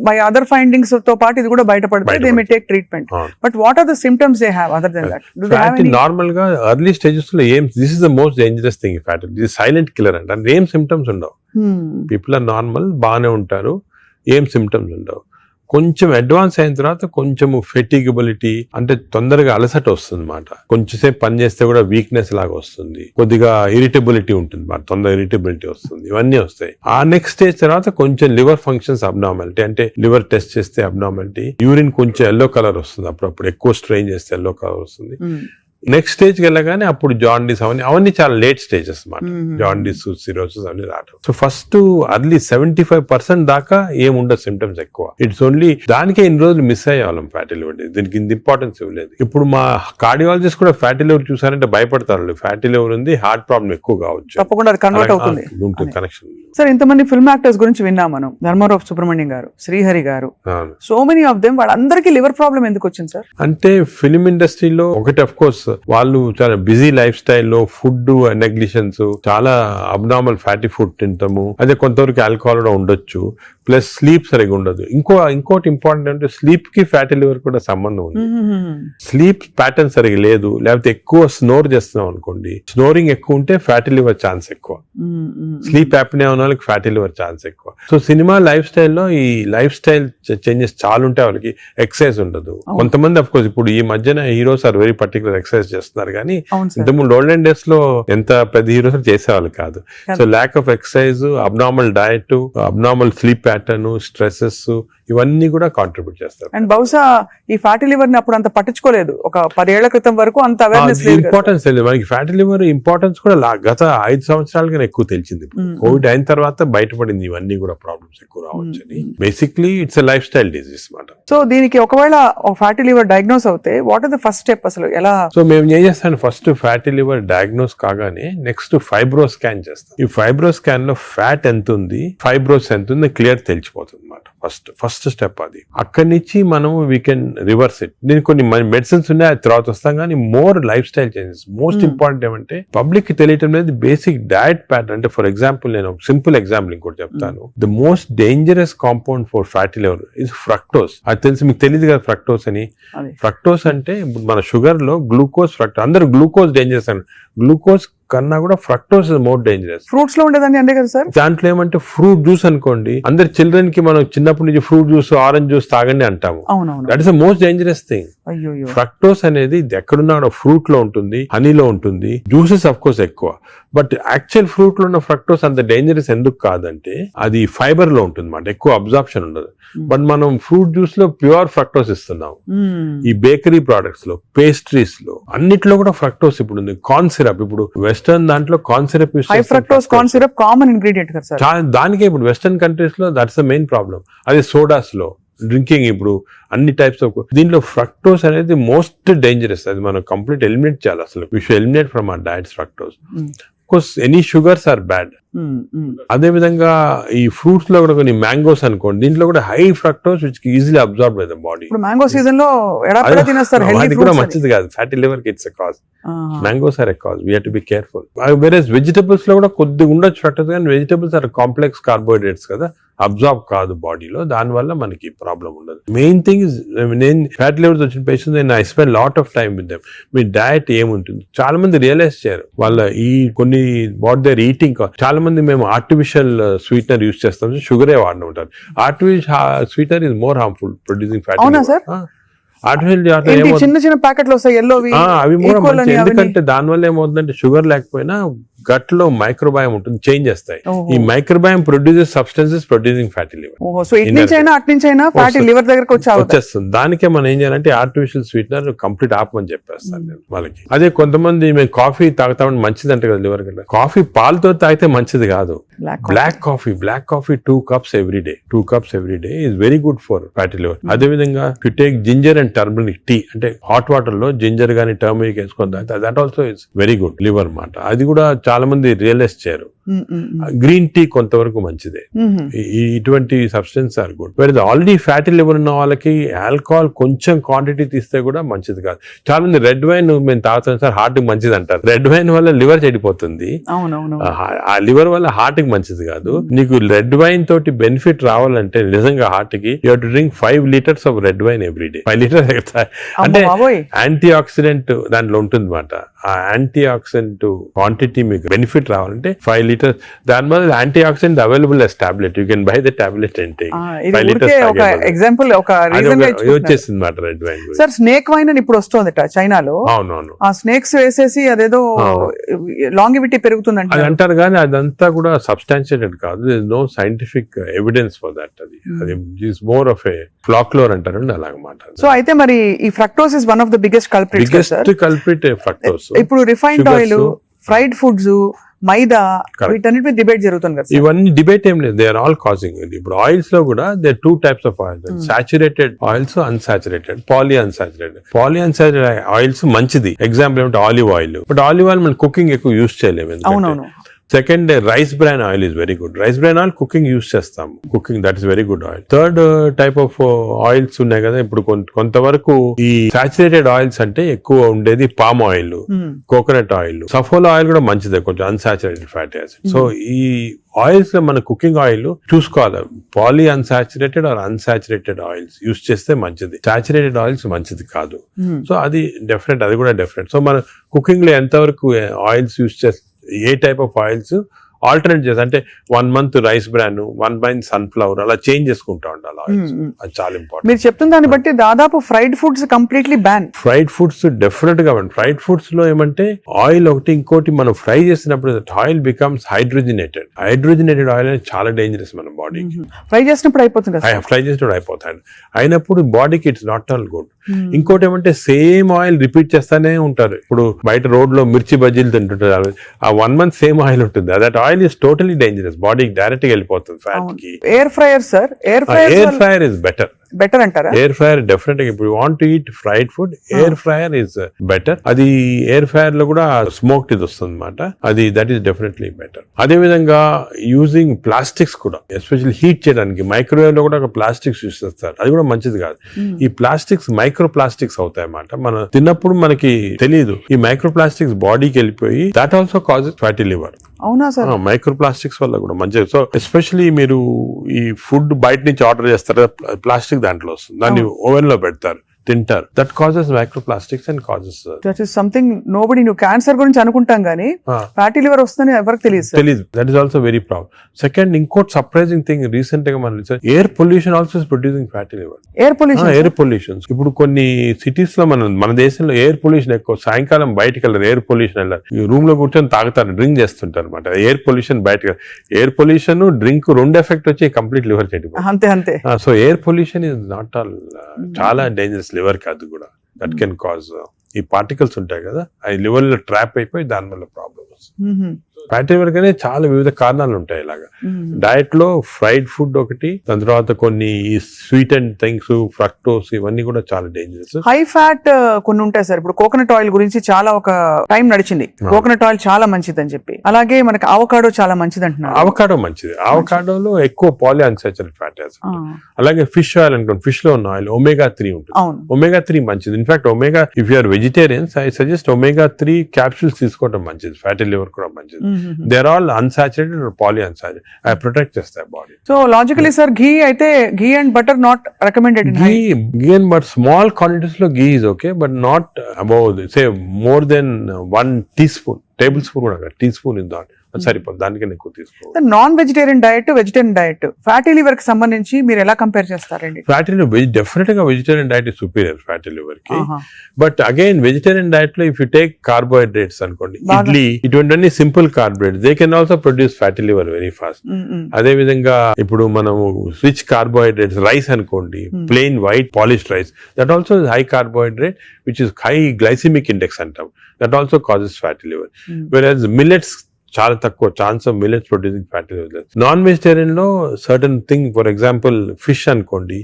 బై అదర్ ఫైండింగ్స్ తో పాటు ఇది కూడా బయటపడితే they may take treatment. But what are the symptoms they have other than that? Normal గా ఎర్లీ స్టేజెస్ లో ఏం, this is the most dangerous thing fatty, this silent killer అంటే ఏం సిమ్టమ్స్ ఉండవు. పీపుల్ ఆర్ నార్మల్, బాగానే ఉంటారు, ఏం symptoms ఉండవు. కొంచెం అడ్వాన్స్ అయిన తర్వాత కొంచెము ఫెటిగబిలిటీ అంటే తొందరగా అలసట వస్తుంది అన్నమాట. కొంచెంసేపు పని చేస్తే కూడా వీక్నెస్ లాగా వస్తుంది, కొద్దిగా ఇరిటబిలిటీ ఉంటుంది అన్నమాట, తొందరగా ఇరిటబిలిటీ వస్తుంది, ఇవన్నీ వస్తాయి. ఆ నెక్స్ట్ స్టేజ్ తర్వాత కొంచెం లివర్ ఫంక్షన్స్ అబ్నార్మాలిటీ, అంటే లివర్ టెస్ట్ చేస్తే అబ్నార్మాలిటీ, యూరిన్ కొంచెం ఎల్లో కలర్ వస్తుంది, అప్పుడప్పుడు ఎక్కువ స్ట్రెయిన్ చేస్తే ఎల్లో కలర్ వస్తుంది. నెక్స్ట్ స్టేజ్కి వెళ్ళగానే అప్పుడు జాండీస్ అవన్నీ చాలా లేట్ స్టేజెస్ అన్నమాట. జాండీస్, సిరోసిస్ అవన్నీ రావడం. సో ఫస్ట్ అర్లీ 75% దాకా ఏముండదు సిమ్టమ్స్ ఎక్కువ. ఇట్స్ ఓన్లీ దానికే ఇన్ని రోజులు మిస్ అయ్యేవాళ్ళం ఫ్యాటీ లివర్. దీనికి ఇంత ఇంపార్టెన్స్ ఇవ్వలేదు. ఇప్పుడు మా కార్డియాలజిస్ట్ కూడా ఫ్యాటీ లివర్ చూసారంటే భయపడతారు. ఫ్యాటీ లివర్ ఉంది, హార్ట్ ప్రాబ్లం ఎక్కువ కావచ్చు, తప్పకుండా కన్వర్ట్ అవుతుంది కనెక్షన్. సార్ ఇంతమంది ఫిల్మ్ యాక్టర్స్ గురించి విన్నాం మనం, ధర్మారావు సుబ్రహ్మణ్యం గారు, శ్రీహరి గారు, సో మెనీ ఆఫ్ దెమ్, వాళ్ళందరికీ లివర్ ప్రాబ్లం ఎందుకు వచ్చింది సార్? అంటే ఫిల్మ్ ఇండస్ట్రీలో ఒకటి అఫ్ కోర్స్ వాళ్ళు చాలా బిజీ లైఫ్ స్టైల్లో ఫుడ్ నెగ్లిజెన్స్, చాలా అబ్నార్మల్ ఫ్యాటీ ఫుడ్ తింటాము, అదే కొంతవరకు ఆల్కహాల్ కూడా ఉండొచ్చు, ప్లస్ స్లీప్ సరిగా ఉండదు. ఇంకోటి ఇంపార్టెంట్ అంటే స్లీప్ కి ఫ్యాటీ లివర్ కూడా సంబంధం ఉంది. స్లీప్ ప్యాటర్న్ సరిగా లేదు, లేకపోతే ఎక్కువ స్నోర్ చేస్తున్నాం అనుకోండి, స్నోరింగ్ ఎక్కువ ఉంటే ఫ్యాటీ లివర్ ఛాన్స్ ఎక్కువ. స్లీప్ యాప్నియా ఉన్న వాళ్ళకి ఫ్యాటీ లివర్ ఛాన్స్ ఎక్కువ. సో సినిమా లైఫ్ స్టైల్లో ఈ లైఫ్ స్టైల్ చేంజెస్ చాలా ఉంటాయి. వాళ్ళకి ఎక్సర్సైజ్ ఉండదు. కొంతమంది అఫ్ కోర్స్ ఇప్పుడు ఈ మధ్యన heroes are very particular exercise చేస్తున్నారు, కానీ ఇంతకుముందు ఓల్డెన్ డేస్ లో ఎంత పెద్ద హీరోస్ చేసేవాళ్ళు కాదు. So lack of exercise, abnormal diet, abnormal sleep pattern, stresses, ఇవన్నీ కూడా కాంట్రిబ్యూట్ చేస్తారు. అండ్ బహుశా ఈ ఫ్యాటీ లివర్ ని అప్పుడు అంత పట్టించుకోలేదు, ఒక 10 ఏళ్ల క్రితం వరకు అంత అవేర్నెస్ లేదు, ఇంపార్టెన్స్ తెలియదు మనకి. ఫ్యాటీ లివర్ ఇంపార్టెన్స్ కూడా గత 5 సంవత్సరాలుగా ఎక్కువ తెలిసింది. కోవిడ్ అయిన తర్వాత బయటపడింది ఇవన్నీ కూడా ప్రాబ్లమ్స్ ఎక్కువ రావచ్చు అని. Basically it's a life style disease మాట. సో దీనికి ఒకవేళ ఫ్యాటీ లివర్ డయాగ్నోస్ అవుతే what is the first step అసలు ఎలా? సో మేము ఏం చేస్తాను, ఫస్ట్ ఫ్యాటీ లివర్ డయాగ్నోస్ కాగానే నెక్స్ట్ ఫైబ్రో స్కాన్ చేస్తాం. ఈ ఫైబ్రో స్కాన్ లో ఫ్యాట్ ఎంత ఉంది, ఫైబ్రోస్ ఎంత ఉంది క్లియర్ తెలిసిపోతుంది అన్నమాట. ఫస్ట్ స్టెప్ అది. అక్కడి నుంచి మనం వీ కెన్ రివర్స్ ఇట్. దీనికి కొన్ని మెడిసిన్స్ ఉన్నాయి, అది తర్వాత వస్తాం, కానీ more life style changes. Most important ఏమంటే పబ్లిక్ కి తెలియటం లేదు బేసిక్ డయట్ ప్యాటర్న్. అంటే ఫర్ ఎగ్జాంపుల్ నేను సింపుల్ ఎగ్జాంపుల్ ఇంకోటి చెప్తాను. The most dangerous compound for fatty liver is fructose. అది తెలిసి మీకు తెలియదు కదా ఫ్రక్టోస్ అని. ఫ్రక్టోస్ అంటే మన షుగర్ లో గ్లూకోజ్, ఫ్రక్టోస్, అందరూ గ్లూకోజ్ డేంజరస్ అని, గ్లూకోజ్ కన్నా కూడా fructose is more dangerous. Fruits లో ఉండేదాన్ని అంతే కదా సార్. దాంట్లో ఏమంటే ఫ్రూట్ జ్యూస్ అనుకోండి, అందరు చిల్డ్రన్ కి మనం చిన్నప్పటి నుంచి ఫ్రూట్ జ్యూస్, ఆరెంజ్ జ్యూస్ తాగండి అంటాము. That is the most dangerous thing. Fructose అనేది ఎక్కడున్నా ఫ్రూట్ లో ఉంటుంది, హనీలో ఉంటుంది, జ్యూసెస్ అఫ్ కోర్స్ ఎక్కువ. బట్ యాక్చువల్ ఫ్రూట్ లో ఉన్న ఫ్రక్టోస్ అంత డేంజరస్ ఎందుకు కాదంటే అది ఫైబర్ లో ఉంటుంది అన్నమాట, ఎక్కువ అబ్జార్ప్షన్ ఉండదు. బట్ మనం ఫ్రూట్ జ్యూస్ లో ప్యూర్ ఫ్రక్టోస్ ఇస్తున్నాం. ఈ బేకరీ ప్రొడక్ట్స్ లో, పేస్ట్రీస్ లో, అన్నిట్లో కూడా ఫ్రక్టోస్ ఇప్పుడు ఉంది. కార్న్ సిరప్, ఇప్పుడు వెస్టర్న్ దాంట్లో corn syrup corn syrup common ingredient కదా సార్. దానికే ఇప్పుడు వెస్టర్న్ కంట్రీస్ లో దట్స్ ద మెయిన్ ప్రాబ్లం. అదే సోడాస్ లో, డ్రింకింగ్, ఇప్పుడు అన్ని టైప్స్ ఆఫ్, దీంట్లో ఫ్రక్టోస్ అనేది మోస్ట్ డేంజరస్. అది మనం కంప్లీట్ ఎలిమినేట్ చేయాలి అసలు. We should eliminate from our diets fructose. Course any sugars are bad. అదే విధంగా ఈ ఫ్రూట్స్ లో కూడా కొన్ని మ్యాంగోస్ అనుకోండి, దీంట్లో కూడా high fructose which easily absorb by the body. Mango season లో అది కూడా మంచిది కాదు. ఫ్యాటీ లివర్ కి it's a cause. Mangoes are a cause. We have to be careful. Whereas vegetables లో కూడా కొద్దిగా ఉండొచ్చు ఫ్రక్టోస్, కానీ వెజిటబుల్స్ ఆర్ కాంప్లెక్స్ కార్బోహైడ్రేట్స్ కదా, అబ్జార్బ్ కాదు బాడీలో, దాని వల్ల మనకి ప్రాబ్లం ఉండదు. మెయిన్ థింగ్ ఇస్, నేను ఫ్యాటీ లివర్స్ వచ్చిన పేషెంట్స్ నేను I spend lot of time with them. Me diet ఏముంటుంది, చాలా మంది రియలైజ్ చేయరు వాళ్ళ ఈ కొన్ని వాట్ దేర్ ఈటింగ్. చాలా మంది మేము ఆర్టిఫిషియల్ స్వీట్నర్ యూజ్ చేస్తాం, షుగరే వాడిన ఉంటారు. Artificial sweetener is more harmful producing fatty. చిన్న చిన్న ప్యాకెట్లు వస్తాయి, అవి ఎందుకంటే దానివల్ల ఏమవుతుందంటే షుగర్ లేకపోయినా గట్ లో మైక్రోబయామ్ ఉంటుంది, చేంజ్ చేస్తాయి. ఓహో. ఈ microbiome produces substances producing fatty liver. ఓహో, సో ఇటు నుంచి అయినా అటు నుంచి అయినా ఫ్యాటీ లివర్ దగ్గరకు వచ్చేస్తుంది. దానికే మనం ఏం చేయాలంటే ఆర్టిఫిషియల్ స్వీట్నర్ కంప్లీట్ ఆపమని చెప్పేస్తాను నేను వాళ్ళకి. అదే కొంతమంది మేము కాఫీ తాగుతామని మంచిది అంటే కదా లివర్ కంటే, కాఫీ పాలతో తాగితే మంచిది కాదు. Black coffee 2 cups every day. 2 cups every day is very good for fatty liver. అదే విధంగా you take ginger and turmeric tea, అంటే హాట్ వాటర్ లో జింజర్ గానీ టర్మరిక్ వేసుకొని తాగితే that also is very good liver మాట. అది కూడా చాలా మంది రియలైజ్ చేయరు. గ్రీన్ టీ కొంతవరకు మంచిదే. ఇటువంటి సబ్స్టెన్స్ ఆర్ గుడ్. వేరే ఆల్రెడీ ఫ్యాటీ లివర్ ఉన్న వాళ్ళకి ఆల్కహాల్ కొంచెం క్వాంటిటీ తీస్తే కూడా మంచిది కాదు. చాలా మంది రెడ్ వైన్ మేము తాగుతాం సార్ హార్ట్ కి మంచిది అంటారు. రెడ్ వైన్ వల్ల లివర్ చెడిపోతుంది. ఆ లివర్ వల్ల హార్ట్ కి మంచిది కాదు. నీకు రెడ్ వైన్ తోటి బెనిఫిట్ రావాలంటే నిజంగా హార్ట్ కి you have to drink 5 liters of red wine every day. 5 liters అంటే యాంటీ ఆక్సిడెంట్ దాంట్లో ఉంటుంది అన్నమాట. ఆ యాంటీ ఆక్సిడెంట్ క్వాంటిటీ మీకు బెనిఫిట్ రావాలంటే 5 liters. దాని వల్ల anti oxidant available as tablet. You can buy the tablet and take. 5 liters example ఒక రీజన్ వచ్చేసింది మాట red wine. Sir snake wine అని ఇప్పుడు వస్తుంది చైనాలో. అవునవును. ఆ స్నేక్స్ వేసేసి అదేదో లాంగివిటీ పెరుగుతుందంట అది అంటారు కానీ అదంతా కూడా సబ్స్టాన్షియేటెడ్ కాదు. No scientific evidence for that. అది is more of a folklore అంటారు అలాగమాట. సో అయితే మరి ఈ fructose is one of the biggest culprit. Culprit fructose. ఇప్పుడు refined oil, fried foods, maida, వీటన్నిటి డిబేట్ జరుగుతుంది కదా. ఇవన్నీ డిబేట్ ఏం లేదు, దే ఆర్ ఆల్ కాజింగ్. ఇప్పుడు ఆయిల్స్ లో కూడా they 2 types of oils, saturated oils, unsaturated, poly unsaturated oils మంచిది. ఎగ్జాంపుల్ ఏమంటే olive oil. But olive oil మనం కుకింగ్ ఎక్కువ యూజ్ చేయలేము. అవునవును. Second, rice bran oil is very good. Rice bran oil cooking use చేస్తాం. Cooking that is very good oil. Third type of oils ఉన్నాయి కదా ఇప్పుడు కొంతవరకు. ఈ సాచురేటెడ్ ఆయిల్స్ అంటే ఎక్కువ ఉండేది palm oil, coconut oil, Saffola oil కూడా మంచిదే, కొంచెం అన్సాచురేటెడ్ ఫ్యాటీ యాసిడ్. సో ఈ ఆయిల్స్ లో మన కుకింగ్ ఆయిల్ చూసుకోవాలి. Poly unsaturated or unsaturated oils use చేస్తే మంచిది. సాచురేటెడ్ ఆయిల్స్ మంచిది కాదు. సో అది డిఫరెంట్, అది కూడా డిఫరెంట్. సో మన కుకింగ్ లో ఎంతవరకు ఆయిల్స్ యూజ్ చేస్తే, ఏ టైప్ ఆఫ్ ఆయిల్స్ ఆల్టర్నేట్ చేసి, అంటే 1 month rice bran, 1 month sunflower, అలా చేంజ్ చేసుకుంటా ఉండాలి ఆయిల్స్. అది చాలా ఇంపార్టెంట్. మీరు చెప్తున్న దాన్ని బట్టి దాదాపు fried foods completely ban. Fried foods definite గా బ్యాన్. ఫ్రైడ్ ఫుడ్స్ లో ఏమంటే ఆయిల్ ఒకటి, ఇంకోటి మనం ఫ్రై చేసినప్పుడు oil becomes hydrogenated. Hydrogenated oil అనేది చాలా డేంజరస్ మన బాడీకి. ఫ్రై చేసినప్పుడు అయిపోతుంది, ఫ్రై చేసినప్పుడు అయిపోతాయి. అయినప్పుడు బాడీకి ఇట్స్ నాట్ ఆల్ గుడ్. ఇంకోటి ఏమంటే సేమ్ ఆయిల్ రిపీట్ చేస్తానే ఉంటారు. ఇప్పుడు బయట రోడ్ లో మిర్చి బజ్జీలు తింటుంటారు, ఆ 1 month సేమ్ ఆయిల్ ఉంటుంది. That oil is totally dangerous, బాడీకి డైరెక్ట్ గా వెళ్ళిపోతుంది ఫ్యాట్ కి. Air fryer sir, air fryer is better అంటారా? ఎయిర్ ఫ్రైయర్ డెఫినెట్ గా, ఇప్పుడు want to eat fried food, air fryer is better. అది ఎయిర్ ఫ్రైయర్ లో కూడా స్మోక్డ్ ఇది వస్తుంది అనమాట. అది దట్ ఈస్ డెఫినెట్లీ బెటర్. అదే విధంగా యూజింగ్ ప్లాస్టిక్స్ కూడా, ఎస్పెషల్లీ హీట్ చేయడానికి మైక్రోవేవ్ లో కూడా ఒక ప్లాస్టిక్స్ యూజ్ చేస్తారు. అది కూడా మంచిది కాదు. ఈ ప్లాస్టిక్స్ మైక్రో ప్లాస్టిక్స్ అవుతాయి అన్నమాట. మనం తిన్నప్పుడు మనకి తెలియదు. ఈ మైక్రో ప్లాస్టిక్స్ బాడీకి వెళ్ళిపోయి that also causes fatty liver. అవునా సార్? మైక్రో ప్లాస్టిక్స్ వల్ల కూడా మంచిది. సో ఎస్పెషల్లీ మీరు ఈ ఫుడ్ బయట నుంచి ఆర్డర్ చేస్తారు, ప్లాస్టిక్ దాంట్లో వస్తుంది, దాన్ని ఓవెన్ లో పెడతారు, తింటారు. That causes microplastics and causes that is something nobody. నువ్వు క్యాన్సర్ గురించి అనుకుంటాం కానీ ఫ్యాటీ లివర్ వస్తుందని ఎవరికి తెలియదు. That is also very problem. Second, ఇంకోటి సర్ప్రైజింగ్ థింగ్, రీసెంట్ గా మనం air pollution also is producing fatty liver. Air pollution ఇప్పుడు కొన్ని సిటీస్ లో మన దేశంలో ఎయిర్ పొల్యూషన్ ఎక్కువ. సాయంకాలం బయటకు వెళ్ళారు, ఎయిర్ పొల్యూషన్ వెళ్ళారు, రూమ్ లో కూర్చొని తాగుతారు, డ్రింక్ చేస్తుంటారు అనమాట. ఎయిర్ పొల్యూషన్ బయటకు, ఎయిర్ పొల్యూషన్ డ్రింక్ 2 ఎఫెక్ట్ వచ్చి కంప్లీట్ లివర్ చెడిపోతుంది. అంతే. So air pollution is not all, చాలా డేంజరస్ లివర్ కి. అది కూడా దట్ కెన్ కాజ్, ఈ పార్టికల్స్ ఉంటాయి కదా, అవి లివర్ లో ట్రాప్ అయిపోయి దాని వల్ల ప్రాబ్లమ్ వస్తుంది. ఫ్యాటీ లివర్ కనే చాలా వివిధ కారణాలు ఉంటాయి. ఇలాగా డయట్ లో ఫ్రైడ్ ఫుడ్ ఒకటి, దాని తర్వాత కొన్ని స్వీట్ అండ్ థింగ్స్, ఫ్రక్టోస్, ఇవన్నీ కూడా చాలా డేంజరస్. హై ఫ్యాట్ కొన్ని ఉంటాయి సార్. ఇప్పుడు కోకోనట్ ఆయిల్ గురించి చాలా ఒక టైం నడిచింది, కోకోనట్ ఆయిల్ చాలా మంచిది అని చెప్పి. అలాగే మనకి అవకాడో చాలా మంచిది అంటున్నారు. అవకాడో మంచిది. అవకాడోలో ఎక్కువ పాలీ అన్సాచురేటెడ్ ఫ్యాటీ యాసిడ్. అలాగే ఫిష్ ఆయిల్ అనుకోండి, ఫిష్ లో ఉన్న ఆయిల్ omega 3 ఉంటుంది. omega 3 మంచిది. In fact omega, if you are vegetarians, I suggest omega 3 capsules తీసుకోవడం మంచిది. ఫ్యాటీ లివర్ కూడా మంచిది. They are all unsaturated or poly unsaturated. అవి ప్రొటెక్ట్ చేస్తాయి body. So logically sir, ghee అయితే ghee and butter not recommended. Ghee and but small quantities లో ghee is okay, but not above say more than 1 teaspoon, table spoon కూడా, tea spoon is not, అది సరిపోదు, దానికన్నా ఎక్కువ తీసుకోవాలి. Non vegetarian diet, vegetarian diet, fatty liver కి సంబంధించి మీరు ఎలా కంపేర్ చేస్తారండి? ఫ్యాటీ లివర్ డెఫినెట్ గా vegetarian diet is superior fatty liver కి. బట్ అగైన్ వెజిటేరియన్ డైట్ లో ఇఫ్ యూ టేక్ కార్బోహైడ్రేట్స్ అనుకోండి, ఇడ్లీ ఇటువంటి simple carbohydrates they can also produce fatty liver very fast. అదే విధంగా ఇప్పుడు మనము రిచ్ కార్బోహైడ్రేట్స్ రైస్ అనుకోండి, plain white polished rice, that also high carbohydrate which is high glycemic index అంటాం, that also causes fatty liver. Whereas millets చాలా తక్కువ chance of millets producing fatty liver. Non vegetarian లో certain thing, for example fish అనుకోండి,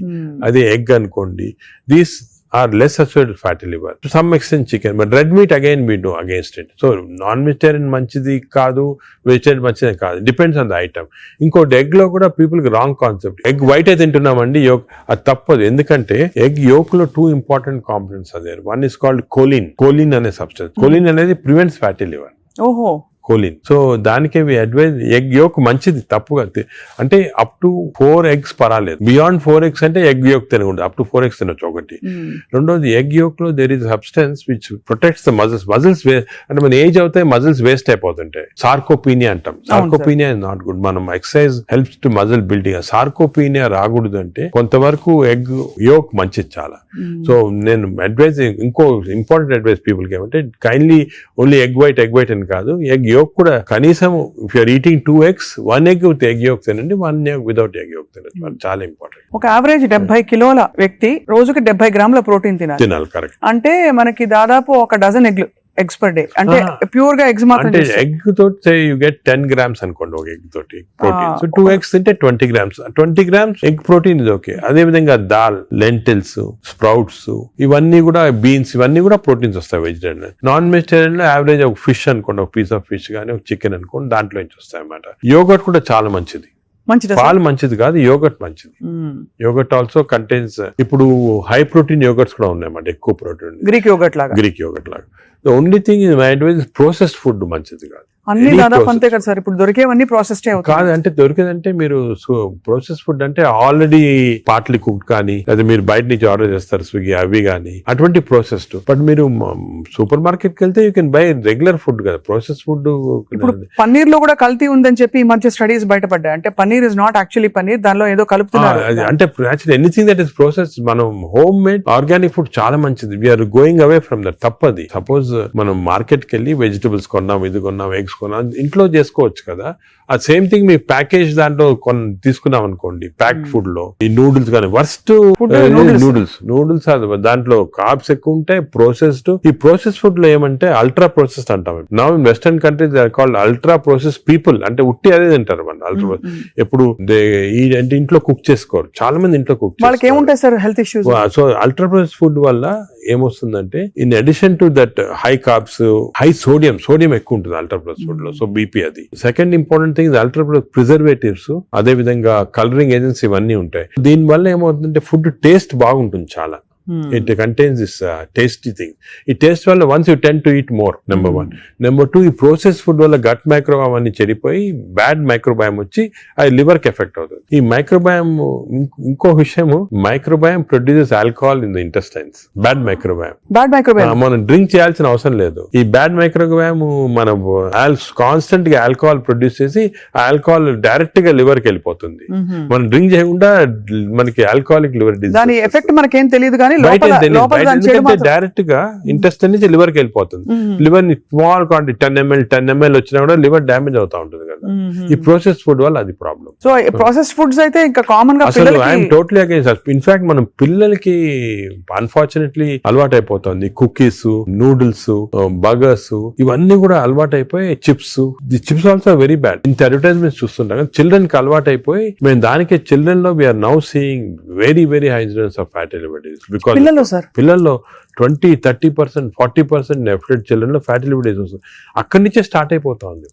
అదే egg అనుకోండి, these are less associated fatty liver. To some extent chicken, but red meat again we know against it. So non-vegetarian manchidi kaadu, vegetarian manchidi kaadu. Depends on the item. Inkoti egg lo kuda people ki wrong concept. Egg white అయితే తింటున్నామండి, yolk అది తప్పదు. ఎందుకంటే egg yolk లో 2 important components are there. One is called choline. Choline అనే substance. Choline అనేది prevents fatty liver. ఓహో, choline. So దానికే advise egg yolk మంచిది, తప్పుగా అంటే అప్ టు 4 eggs పర్వాలేదు. బియాండ్ 4 eggs అంటే ఎగ్ యోక్ తినకూడదు, అప్ టు 4 eggs తినొచ్చు ఒకటి. రెండోది ఎగ్ యోక్ లో there is substance which protects the muscles. Muscles అంటే మన ఏజ్ అవుతాయి, మజిల్స్ వేస్ట్ అయిపోతుంటాయి. సార్కోపీనియా అంటాం. Sarcopenia is not good. మనం exercise helps to muscle building. Sarcopenia రాకూడదు అంటే కొంతవరకు ఎగ్ యోక్ మంచిది చాలా. సో నేను అడ్వైజ్, ఇంకో ఇంపార్టెంట్ అడ్వైజ్ పీపుల్ కి ఏమంటే కైండ్లీ ఓన్లీ ఎగ్ వైట్ అని కాదు, ఎగ్ యోక్ కూడా కనీసం if you're eating 2 eggs, 1 egg with egg yolk తినండి, 1 egg వితౌట్ ఎగ్ యోక్ తినండి. చాలా ఇంపార్టెంట్. ఒక యావరేజ్ 70 కిలోల వ్యక్తి రోజుకి 70 గ్రాముల ప్రోటీన్ తినాలి. కరెక్ట్. అంటే మనకి దాదాపు ఒక డజన్ ఎగ్స్ పర్ డే. అంటే ప్యూర్ గా ఎగ్స్ మాత్రం. అంటే ఎగ్ తోటి యూ గెట్ 10 grams అనుకోండి ఒక ఎగ్ తోటి ప్రోటీన్. సో 2 eggs తింటే 20 grams. 20 grams ఎగ్ ప్రోటీన్ ఇది ఓకే. అదే విధంగా దాల్, లెంటిల్స్, స్ప్రౌట్స్, ఇవన్నీ కూడా బీన్స్, ఇవన్నీ కూడా ప్రోటీన్స్ వస్తాయి వెజిటేరియన్. నాన్ వెజిటేరియన్ లో యావరేజ్ ఒక ఫిష్ అనుకోండి, ఒక పీస్ ఆఫ్ ఫిష్ కానీ ఒక చికెన్ అనుకోండి, దాంట్లో నుంచి వస్తాయి అన్నమాట. యోగర్ట్ కూడా చాలా మంచిది. పాలు మంచిది కాదు, యోగర్ట్ మంచిది. యోగర్ట్ ఆల్సో కంటైన్స్, ఇప్పుడు హై ప్రోటీన్ యోగర్ట్స్ కూడా ఉన్నాయన్నమాట, ఎక్కువ ప్రోటీన్. గ్రీక్ యోగర్ట్ లాగా. The only thing is my advice is processed food మంచిది కాదు. అన్ని దాదాపు అంతే కదా సార్, ఇప్పుడు దొరికేవన్నీ ప్రాసెస్డ్ కాదు. అంటే దొరికేదంటే మీరు ప్రాసెస్ ఫుడ్ అంటే ఆల్రెడీ పార్ట్లీ కుక్డ్ కానీ, లేదా మీరు బయట నుంచి ఆర్డర్ చేస్తారు స్విగ్గీ అవి కానీ, అటువంటి ప్రాసెస్డ్. బట్ మీరు సూపర్ మార్కెట్ కి వెళ్తే you can buy regular food కదా. Process food. ఇప్పుడు పన్నీర్ లో కూడా కల్తీ ఉందని చెప్పి ఈ మధ్య స్టడీస్ బయటపడ్డాయి. అంటే paneer is not actually paneer, దానిలో ఏదో కలుపుతున్నారు. అంటే actually anything that is process, మనం హోమ్ మేడ్ ఆర్గానిక్ ఫుడ్ చాలా మంచిది. We're going away from that. తప్పది. సపోజ్ మనం మార్కెట్ కి వెళ్ళి వెజిటబుల్స్ కొన్నాం, ఇది కొన్నాం, ఎగ్స్ కొన్నాం, ఇంట్లో చేసుకోవచ్చు కదా. ఆ సేమ్ థింగ్ మీ ప్యాకేజ్ దాంట్లో తీసుకున్నాం అనుకోండి, ప్యాక్డ్ ఫుడ్ లో ఈ నూడిల్స్ కానీ, వర్స్ట్ నూడిల్స్ దాంట్లో కార్బ్స్ ఎక్కువ ఉంటాయి, ప్రాసెస్డ్. ఈ ప్రాసెస్ ఫుడ్ లో ఏమంటే అల్ట్రా ప్రాసెస్డ్ అంటాం. Now in western countries they are called ultra process people. అంటే ఉట్టి అదే తింటారు మన అల్ట్రా. ఎప్పుడు అంటే ఇంట్లో కుక్ చేసుకోరు చాలా మంది, ఇంట్లో కుక్ వాళ్ళకి ఏముంటాయి sir health issues. So ultra process food వల్ల ఏమొస్తుందంటే, in addition to that high carbs, high sodium ఎక్కువ ఉంటుంది అల్ట్రా ప్రాసెస్ ఫుడ్ లో. సో బీపీ అది. Second important thing ultra preservatives, అదే విధంగా కలరింగ్ ఏజెంట్స్ ఇవన్నీ ఉంటాయి. దీని వల్ల ఏమవుతుందంటే ఫుడ్ టేస్ట్ బాగుంటుంది చాలా. It contains this tasty thing. ఈ టేస్ట్ వల్ల once you tend to eat more, number 1. Number 2, ఈ ప్రాసెస్ ఫుడ్ వల్ల గట్ మైక్రోబయామ్ అన్ని చెడిపోయి బ్యాడ్ మైక్రోబయామ్ వచ్చి అది లివర్ కి ఎఫెక్ట్ అవుతుంది. ఈ మైక్రోబయామ్, ఇంకో విషయము, microbiome produces alcohol in the intestines. Bad microbiome మనం డ్రింక్ చేయాల్సిన అవసరం లేదు. ఈ బ్యాడ్ మైక్రోబయామ్ మనం కాన్స్టెంట్ గా ఆల్కహాల్ ప్రొడ్యూస్ చేసి ఆ ఆల్కహాల్ డైరెక్ట్ గా లివర్ కి వెళ్ళిపోతుంది. మనం డ్రింక్ చేయకుండా మనకి ఆల్కహాలిక్ లివర్ డిసీజ్, దాని ఎఫెక్ట్ మనకేం తెలియదు కానీ డైరెక్ట్ గా ఇంటెస్టైన్ నుంచి లివర్ కి వెళ్ళిపోతుంది. లివర్ ని స్మాల్ క్వాంటిటీ 10 ml వచ్చినా కూడా లివర్ డ్యామేజ్ అవుతా ఉంటుంది కదా. ఈ ప్రాసెస్ ఫుడ్ వల్ల అది ప్రాబ్లం. సో ప్రాసెస్ ఫుడ్స్ అయితే ఇంకా కామన్ గా ఐఎమ్ టోటలీ అగైన్స్. ఇన్ఫాక్ట్ మనం పిల్లలకి అన్ఫార్చునేట్లీ అలవాటు అయిపోతుంది. కుకీస్, నూడిల్స్, బర్గర్స్ ఇవన్నీ కూడా అలవాటు అయిపోయి, చిప్స్ ఆల్సో వెరీ బ్యాడ్. ఇంత అడ్వర్టైజ్మెంట్స్ చూస్తుంటాం. చిల్డ్రన్ కి అలవాటు అయిపోయి మేము దానికి చిల్డ్రన్ లో we're now seeing very high incidence of fatty liver disease. పిల్లల్లో 20-30%, 40% డెఫినెట్ చిల్డ్రన్ లో ఫ్యాటీ లివర్ డిసీజ్ వస్తుంది. అక్కడి నుంచే స్టార్ట్ అయిపోతా ఉంది.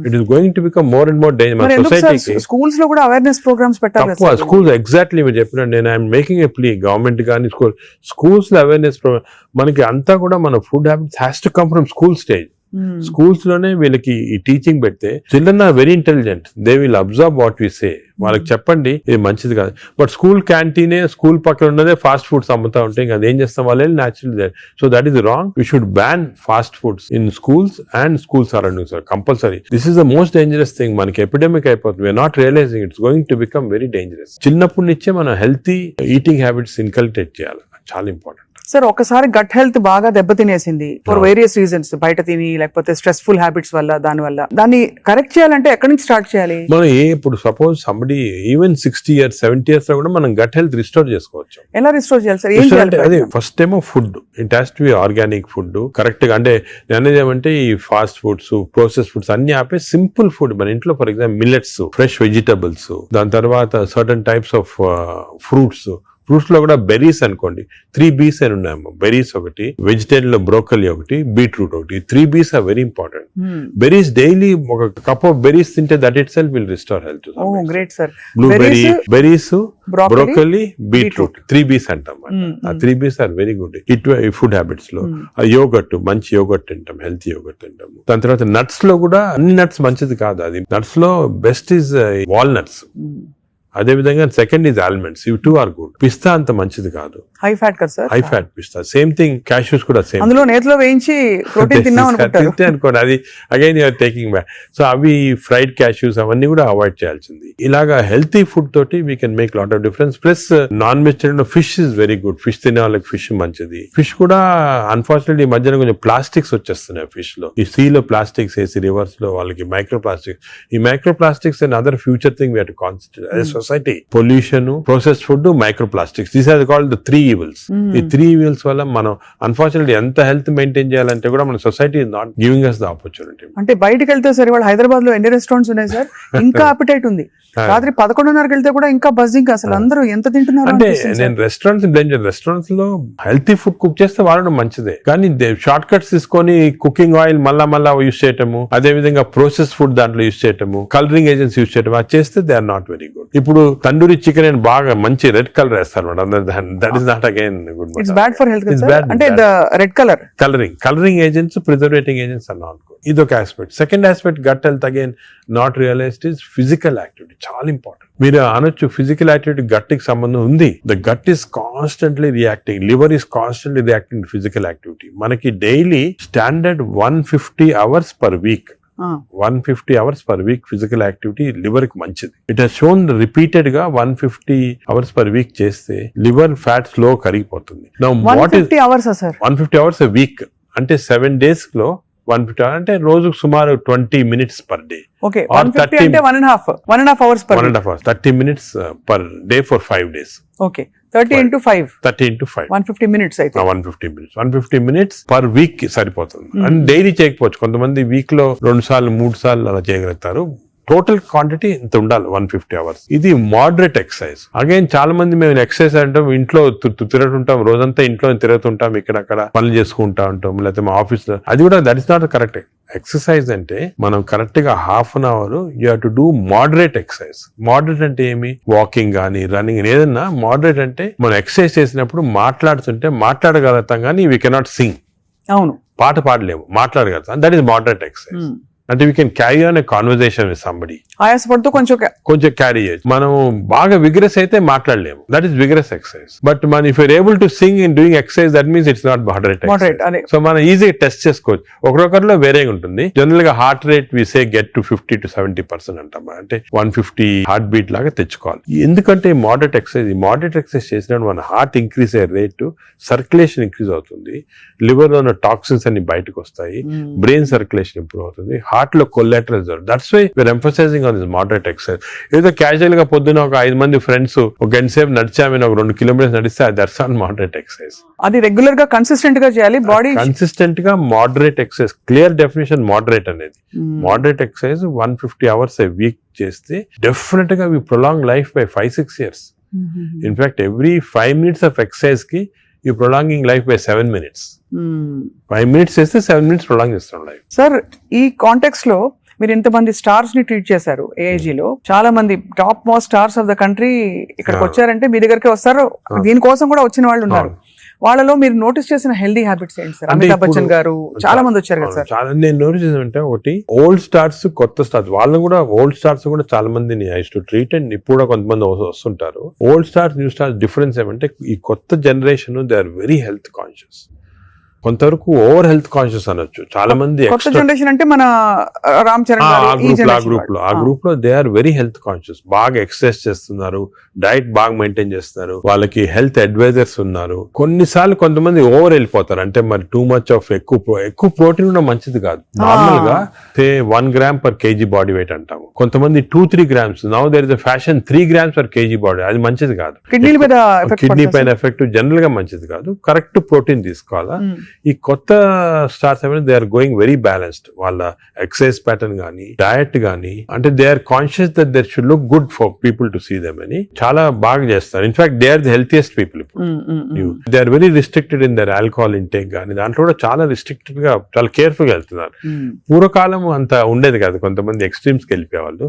It is going to become more and more danger. సొసైటీకి స్కూల్స్ లో కూడా అవేర్నెస్ ప్రోగ్రామ్స్ పెట్టాలి. స్కూల్స్ ఎగ్జాక్ట్లీ మీరు చెప్పిన, నేను I'm making a plea, government కానీ స్కూల్స్ లో అవేర్నెస్ ప్రోగ్రామ్. మనకి అంతా కూడా మన food habits has to come from school stage. Schools లోనే వీళ్ళకి ఈ టీచింగ్ పెడితే children are very intelligent, they will observe what we say. వాళ్ళకి చెప్పండి ఇది మంచిది కాదు. బట్ స్కూల్ క్యాంటీనే, స్కూల్ పక్కన ఉన్నదే ఫాస్ట్ ఫుడ్స్ అమ్ముతా ఉంటే ఇంకా అదేం చేస్తాం వాళ్ళు natural. So that is wrong. We should ban fast foods in schools and school surroundings compulsory. This is the most dangerous thing. మనకి ఎపిడమిక్ అయిపోతుంది. We're not realising it's going to become very dangerous. చిన్నప్పటి నుంచే మనం healthy eating habits inculcate చేయాలి. చాలా important. Sir ఒకసారి gut health బాగా దెబ్బతినేసింది ఫర్ వేరియస్ రీజన్స్, బయట తిని లేకపోతే స్ట్రెస్ఫుల్ హ్యాబిట్స్ వల్ల, దాన్ని కరెక్ట్ చేయాలంటే ఎక్కడి నుంచి స్టార్ట్ చేయాలి? మనం ఇప్పుడు suppose somebody even 60 years 70 years లో కూడా మనం గట్ హెల్త్ రిస్టోర్ చేసుకోవచ్చు. ఎలా రిస్టోర్ చేయాలి సార్? ఏం చేయాలి? అదే ఫస్ట్ ఏమో food, it has to be organic food correct గా. అంటే నేను ఏమంటే ఈ ఫాస్ట్ ఫుడ్స్, ప్రాసెస్ ఫుడ్స్ అన్ని ఆపే సింపుల్ ఫుడ్ మన ఇంట్లో, for example millets, fresh vegetables, దాని తర్వాత certain types of fruits. Fruits లో కూడా బెర్రీస్ అనుకోండి, 3 B's అని ఉన్నాయమ్మా. బెర్రీస్ ఒకటి, వెజిటేరియన్ లో బ్రోకలీ ఒకటి, బీట్రూట్ ఒకటి. 3 B's are very important. Berries daily ఒక కప్ ఆఫ్ బెర్రీస్ తింటే that itself will restore health. Great sir. Blueberry, berries, broccoli, beetroot, 3 B's అంటాం. ఆ 3 B's are very good food habits లో. Yoghurt, మంచి yoghurt తింటాం, healthy yoghurt తింటాం. దాని తర్వాత నట్స్ లో కూడా అన్ని నట్స్ మంచిది కాదు. అది నట్స్ లో బెస్ట్ ఈజ్ వాల్నట్స్. అదే విధంగా సెకండ్ ఇస్ ఆల్మండ్స్. ఇవి 2 ఆర్ గుడ్. పిస్తా అంత మంచిది కాదు, హై ఫ్యాట్ కదా సార్. హై ఫ్యాట్ పిస్తా. సేమ్ థింగ్ క్యాష్యూస్ కూడా సేమ్. అందులో నేతిలో వేయించి ప్రోటీన్ తిన్నాం అనుకోండి, అది again you're taking back. So అవి ఫ్రైడ్ క్యాష్యూస్ అవన్నీ కూడా అవాయిడ్ చేయాల్సింది. ఇలాగా హెల్తీ ఫుడ్ తోటి we can make lot of difference. Plus non vegetarian fish is very good. Fish తినే వాళ్ళకి ఫిష్ మంచిది. ఫిష్ కూడా అన్ఫార్చునేట్లీ ఈ మధ్యన కొంచెం ప్లాస్టిక్స్ వచ్చేస్తున్నాయి ఫిష్ లో. ఈ సీలో ప్లాస్టిక్స్ వేసి రివర్స్ లో వాళ్ళకి మైక్రో ప్లాస్టిక్స్. ఈ microplastics and other future thing we have to concentrate as a society. Pollution, processed food, microplastics, these are called the 3 evils. ఈ 3 evils వల్ల మనం అన్ఫార్చునేట్లీ ఎంత హెల్త్ మెయింటైన్ చేయాలంటే కూడా మన society is not giving us the opportunity. అంటే బయటకు వెళ్తే సార్ ఇవాళ హైదరాబాద్ లో ఎన్ని రెస్టారెంట్స్ ఉన్నాయి సార్, ఇంకా అపిటైట్ ఉంది. రాత్రి 11:30కి వెళ్తే కూడా ఇంకా బజ్జింగ్. అసలు అందరూ ఎంత తింటున్నారు అంటే నేను రెస్టారెంట్స్ లో హెల్తీ ఫుడ్ కుక్ చేస్తే వాడడం మంచిదే, కానీ షార్ట్ కట్స్ తీసుకొని కుకింగ్ ఆయిల్ మళ్ళా యూస్ చేయటము, అదే విధంగా ప్రాసెస్ ఫుడ్ దాంట్లో యూస్ చేయటము, కలరింగ్ ఏజెంట్స్ యూస్ చేయటం, అది చేస్తే they are not very good. ఇప్పుడు తండూరి చికెన్ అని బాగా మంచి రెడ్ కలర్ వేస్తారు madam. That is not again good. It's bad for health. అంటే red colouring agents, preserving agents are not good. ఇదొక aspect. Second aspect gut health again not realised is physical activity. చాలా important. మీరు అనొచ్చు physical activity gut కి సంబంధం ఉంది. The gut is constantly reacting, liver is constantly reacting to physical activity. మనకి daily standard 150 hours per week, 150 hours per week physical activity liver కి మంచిది. It has shown repeated గా 150 hours per week చేస్తే liver fat slow కరిగిపోతుంది. 150 hours 150 hours a week అంటే 7 days లో 150 hours అంటే రోజుకు సుమారు 20 minutes పర్ డే. ఓకే, 150 అంటే 1.5 hours per 1.5 hours, 30 minutes per day for 5 days. Okay, 30 into 5 150 minutes అయితే 150 minutes పర్ వీక్ సరిపోతుంది. అండ్ డైలీ చేయకపోవచ్చు, కొంతమంది వీక్ లో 2 సార్లు 3 సార్లు అలా చేయగలుగుతారు. టోటల్ క్వాంటిటీ ఇంత ఉండాలి 150 hours. ఇది మోడరేట్ ఎక్సర్సైజ్. అగైన్ చాలా మంది మేము ఎక్సర్సైజ్ అంటాం, ఇంట్లో తిరుగుతుంటాం, రోజంతా ఇంట్లో తిరుగుతుంటాం, ఇక్కడక్కడ పనులు చేసుకుంటా ఉంటాం, లేకపోతే మా ఆఫీస్ లో. అది కూడా that is not correct. Exercise అంటే మనం కరెక్ట్ గా ½ an hour you have to do moderate exercise. Moderate అంటే ఏమి? వాకింగ్ కానీ రన్నింగ్ ఏదన్నా. మోడరేట్ అంటే మనం ఎక్సర్సైజ్ చేసినప్పుడు మాట్లాడుతుంటే మాట్లాడగలుగుతాం కానీ వీ కెనాట్ సింగ్. అవును, పాట పాడలేము, మాట్లాడగలుగుతాం. That is moderate exercise. అంటే we can carry on a conversation with somebody. ఆయాసపడుతూ కొంచెం క్యారీ చేయొచ్చు. మనం బాగా విగ్రెస్ అయితే మాట్లాడలేము, that is vigorous exercise. But మన if you're able to sing in doing exercise, that means it's not moderate. So మనం ఈజీగా టెస్ట్ చేసుకోవచ్చు. ఒకరొకరిలో వేరేగా ఉంటుంది. జనరల్ గా heart rate we say get to 50 to 70% అంటాం. అంటే 150 హార్ట్ బీట్ లాగా తెచ్చుకోవాలి. ఎందుకంటే మోడరేట్ ఎక్సర్సైజ్ చేసినప్పుడు మన హార్ట్ ఇంక్రీజ్ అయ్యే రేటు, సర్క్యులేషన్ ఇంక్రీజ్ అవుతుంది, లివర్ లో ఉన్న టాక్సిన్స్ అన్ని బయటకు వస్తాయి, బ్రెయిన్ సర్క్యులేషన్ ఇంప్రూవ్ అవుతుంది, హార్ట్ లో collaterals. That's why we're emphasising on this moderate exercise. ఏదో క్యాజువల్ గా పొద్దున ఒక 5 మంది ఫ్రెండ్స్ ఒక గంట సేపు నడిచామని ఒక 2 kilometers నడిస్తే దట్స్ ఆన్ మోడరేట్ ఎక్సర్సైజ్. అది రెగ్యులర్ గా కన్సిస్టెంట్ గా చేయాలి. బాడీ కన్సిస్టెంట్ గా moderate exercise. Clear definition moderate అనేది. Moderate exercise 150 hours a week చేస్తే డెఫినెట్ గా we prolong life by 5-6 years. In fact every 5 minutes of exercise కి you prolonging life by 7 minutes. 5 minutes చేస్తే 7 minutes prolong చేస్తాం life. Sir, ఈ context లో మీరు ఇంతమంది స్టార్స్ ని ట్రీట్ చేశారు. AIG లో చాలా మంది top most stars of the country ఇక్కడికి వచ్చారంటే మీ దగ్గరికి వస్తారు. దీనికోసం కూడా వచ్చిన వాళ్ళు ఉన్నారు. వాళ్ళలో మీరు నోటీస్ చేసిన హెల్దీ హ్యాబిట్స్ ఏంటి సార్? అంటే అమితాబ్ ఇప్పుడు- బచ్చన్ గారు చాలా మంది వచ్చారు కదా సార్. చాలా నేను నోటీస్ చేసానంటే ఒకటి ఓల్డ్ స్టార్స్, కొత్త స్టార్స్, వాళ్ళని కూడా ఓల్డ్ స్టార్స్ కూడా చాలా మందిని ఐ టు ట్రీట్ అండ్ ఇప్పుడు కూడా కొంతమంది వస్తుంటారు. Old stars, new stars difference ఏమంటే ఈ కొత్త generation they are very health conscious, కొంతవరకు ఓవర్ హెల్త్ కాన్షియస్ అనొచ్చు. చాలా మంది కొత్త జనరేషన్ అంటే మన రామ్ చరణ్ గారు, ఈ generation వాళ్ళు. ఆ గ్రూప్ లో they are very health conscious, బాగా ఎక్సర్సైజ్ చేస్తున్నారు, డైట్ బాగా మెయింటైన్ చేస్తున్నారు, వాళ్ళకి హెల్త్ అడ్వైజర్స్ ఉన్నారు. కొన్నిసార్లు కొంతమంది ఓవర్ వెళ్ళిపోతారు, అంటే మరి టూ మచ్ ఆఫ్ ఎక్కువ ప్రోటీన్ కూడా మంచిది కాదు. నార్మల్ గా 1 gram per KG body weight అంటాము, కొంతమంది 2-3 grams. Now there is a fashion 3 grams per KG body, అది మంచిది కాదు. కిడ్నీల మీద effect కిడ్నీ పడుతుందా పైన ఎఫెక్ట్ జనరల్ గా మంచిది కాదు. కరెక్ట్ ప్రోటీన్ తీసుకోవాలా. ఈ కొత్త స్టార్స్ ఏమైనా they are going very balanced, వాళ్ళ ఎక్సర్సైజ్ ప్యాటర్న్ గానీ డయట్ గానీ, అంటే they are conscious that there should look good for people to see them అని చాలా బాగా చేస్తారు. In fact they are the healthiest people ఇప్పుడు. They are very restricted in their alcohol intake గానీ, దాంట్లో కూడా చాలా రిస్ట్రిక్టెడ్ గా చాలా కేర్ఫుల్ గా వెళ్తున్నారు. పూర్వకాలం అంత ఉండేది కాదు, కొంతమంది ఎక్స్ట్రీమ్స్ కి వెళ్ళిపోయేవాళ్ళు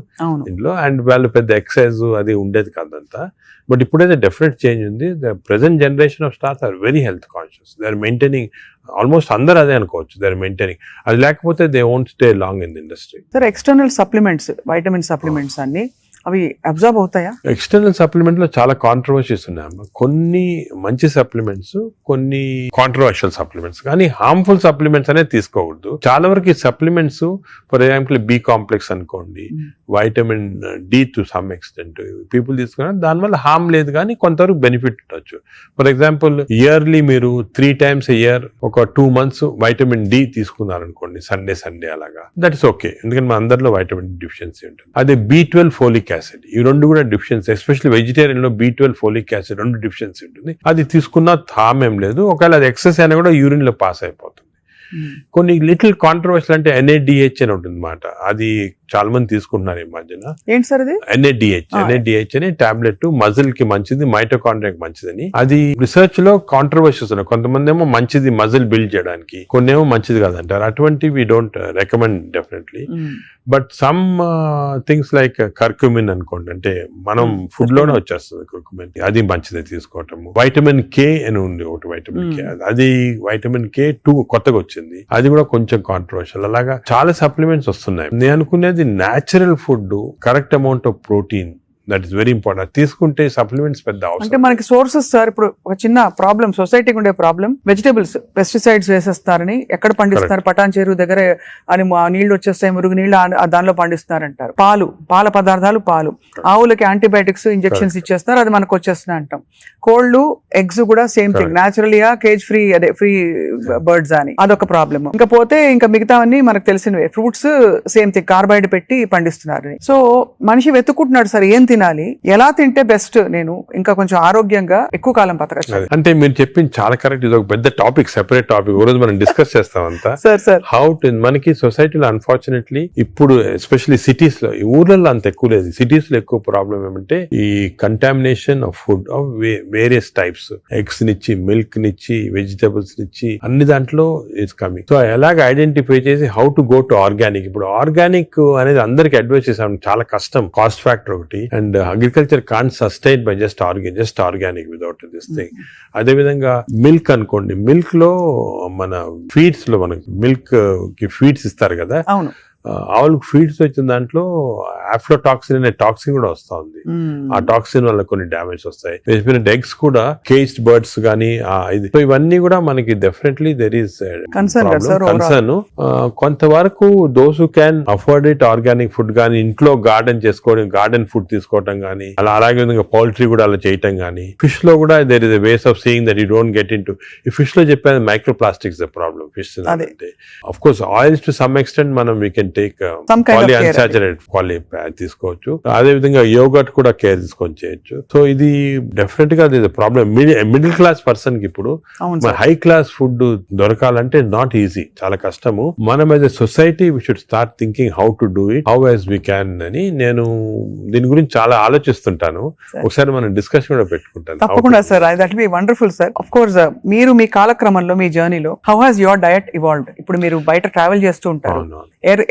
ఇంట్లో, అండ్ వాళ్ళు పెద్ద ఎక్సర్సైజ్ అది ఉండేది కాదంతా. బట్ ఇప్పుడైతే డెఫినెట్ చేంజ్ ఉంది. The present generation of stars are very health conscious, they are maintaining, almost అందరూ అదే అనుకోవచ్చు, దే ఆర్ మెయింటైనింగ్. అది లేకపోతే they won't stay long in the industry. Sir external supplements, vitamin supplements అన్ని అవి observe అవుతాయా? External supplement లో చాలా కాంట్రవర్సీస్ ఉన్నాయమ్మా. కొన్ని మంచి సప్లిమెంట్స్, కొన్ని కాంట్రవర్షియల్ సప్లిమెంట్స్, కానీ హార్మ్ఫుల్ సప్లిమెంట్స్ అనేది తీసుకోకూడదు. చాలా వరకు ఈ supplements, for example B complex అనుకోండి, vitamin D to some extent people తీసుకున్నారు, దానివల్ల హార్మ్ లేదు కానీ కొంతవరకు బెనిఫిట్ ఉండొచ్చు. ఫర్ ఎగ్జాంపుల్ ఇయర్లీ మీరు 3 times a year ఒక 2 months వైటమిన్ డి తీసుకున్నారనుకోండి, సండే అలాగా, దట్ ఇస్ ఓకే, ఎందుకంటే మన అందరిలో వైటమిన్ డిఫిషియన్సీ ఉంటుంది. అదే B12 ఫోలిక్ యాసిడ్, ఈ రెండు కూడా డిఫిషియన్సీ, ఎస్పెషల్లీ వెజిటేరియన్ లో B12 ఫోలిక్ యాసిడ్ రెండు డిఫిషియన్సీ ఉంటుంది. అది తీసుకున్నా హార్మ్ ఏం లేదు, ఒకవేళ అది ఎక్సెస్ అయినా కూడా యూరిన్ లో పాస్ అయిపోతుంది. కొన్ని లిటిల్ కాంట్రవర్షియల్ అంటే NADH అని ఉంటుంది అన్నమాట, అది చాలా మంది తీసుకుంటున్నారు ఈ మధ్యన. ఏంటి సార్ అది? NADH అని టాబ్లెట్, మజిల్ కి మంచిది, మైటోకాండ్రియాకి మంచిదని. అది రిసర్చ్ లో కాంట్రవర్షియస్ ఉన్నాయి. కొంతమంది ఏమో మంచిది మజిల్ బిల్డ్ చేయడానికి, కొన్ని ఏమో మంచిది కాదంటారు. అటువంటి we don't recommend definitely. But some things like curcumin అనుకోండి, అంటే మనం ఫుడ్ లోనే వచ్చేస్తుంది కర్క్యూమిన్, అది మంచిది తీసుకోవటము. వైటమిన్ K అని ఉంది ఒకటి, వైటమిన్ K, అది వైటమిన్ K2 కొత్తగా వచ్చింది, అది కూడా కొంచెం కాంట్రవర్షియల్. అలాగా చాలా సప్లిమెంట్స్ వస్తున్నాయి. నేను అనుకునేది natural food, correct amount of protein, that is very important. తీసుకుంటే సప్లిమెంట్స్ పెద్ద అవసరం. అంటే మనకి సోర్సెస్ సార్, ఇప్పుడు ఒక చిన్న ప్రాబ్లం, సొసైటీకి ఉండే ప్రాబ్లం, వెజిటేబుల్స్ పెస్టిసైడ్స్ వేసేస్తారని, ఎక్కడ పండిస్తున్నారు, పటాన్ చెరువు దగ్గర అని నీళ్లు వచ్చేస్తాయి, మురుగు నీళ్లు దానిలో పండిస్తున్నారంటారు. పాల పదార్థాలు, ఆవులకి యాంటీబయాటిక్స్ ఇంజెక్షన్స్ ఇచ్చేస్తున్నారు, అది మనకు వచ్చేస్తున్నాయి అంటాం. కోళ్లు, ఎగ్స్ కూడా సేమ్ థింగ్, న్యాచురల్గా కేజ్ ఫ్రీ, అదే ఫ్రీ బర్డ్స్ అని, అదొక ప్రాబ్లమ్. ఇంకా పోతే ఇంకా మిగతావన్నీ మనకు తెలిసినవే. ఫ్రూట్స్ సేమ్ థింగ్, కార్బైడ్ పెట్టి పండిస్తున్నారు. సో మనిషి వెతుక్కుంటున్నాడు సార్ ఏం తినాలి, ఎలా తింటే బెస్ట్, నేను ఇంకా కొంచెం ఆరోగ్యంగా ఎక్కువ కాలం బతకచ్చు. అంటే మీరు చెప్పింది చాలా కరెక్ట్. ఇది ఒక పెద్ద టాపిక్, సెపరేట్ టాపిక్, రోజు మనం డిస్కస్ చేస్తాం అంతా. సార్ హౌ టు, మనకి సొసైటీలో అన్ఫార్చునేట్లీ ఇప్పుడు ఎస్పెషల్లీ సిటీస్ లో, ఊర్లలో అంత ఎక్కువ లేదు, సిటీస్ లో ఎక్కువ ప్రాబ్లం ఏమంటే ఈ contamination of food of various types, eggs నిచ్చి, మిల్క్ నిచ్చి, వెజిటబుల్స్ నిచ్చి, అన్ని దాంట్లో ఇట్స్ కమింగ్. సో ఎలాగ ఐడెంటిఫై చేసి how to go to organic. ఇప్పుడు ఆర్గానిక్ అనేది అందరికి అడ్వైస్ చేసాం, చాలా కష్టం, కాస్ట్ ఫ్యాక్టర్ ఒకటి, and agriculture can't sustain by just organic without this thing. అదే విధంగా మిల్క్ అనుకోండి, మిల్క్ లో మన ఫీడ్స్ లో మనకి మిల్క్ కి ఫీడ్స్ ఇస్తారు కదా, అవును, ఆవులకు ఫీడ్స్ వచ్చిన దాంట్లో ఆఫ్లోటాక్సిన్ అనే టాక్సిన్ కూడా వస్తా ఉంది. ఆ టాక్సిన్ వల్ల కొన్ని డ్యామేజ్ వస్తాయి. ఎగ్స్ కూడా కేజ్డ్ బర్డ్స్ గానీ ఇది, సో ఇవన్నీ కూడా మనకి డెఫినెట్లీ దెర్ ఈస్ కన్సర్న్. కొంతవరకు those who can afford it, organic food గానీ, ఇంట్లో గార్డెన్ చేసుకోవడం, గార్డెన్ ఫుడ్ తీసుకోవటం గానీ, అలాగే విధంగా పౌల్ట్రీ కూడా అలా చేయటం గానీ, ఫిష్ లో కూడా there is a ways of seeing that you don't get in to. ఈ ఫిష్ లో చెప్పేది microplastics the problem. Fish అంటే of course oils to some extent మనం వీ కెన్ టేక్ పాలిఅన్సాచురేటెడ్ తీసుకోవచ్చు. అదే విధంగా యోగర్ట్ కూడా కేర్ తీసుకొని చేయొచ్చు. సో ఇది డెఫినెట్ గా ప్రాబ్లమ్. మిడిల్ క్లాస్ పర్సన్ కి ఇప్పుడు హై క్లాస్ ఫుడ్ దొరకాలంటే నాట్ ఈజీ, చాలా కష్టము. మనం as a society we should start thinking how to do it, how as we can అని నేను దీని గురించి చాలా ఆలోచిస్తుంటాను. ఒకసారి మనం డిస్కషన్ కూడా పెట్టుకుంటాను. తప్పకుండా sir, that be wonderful sir. Of course మీరు మీ కాలక్రమంలో, మీ జర్నీలో how has your diet evolved? ఇప్పుడు మీరు బయట ట్రావెల్ చేస్తూ ఉంటారు,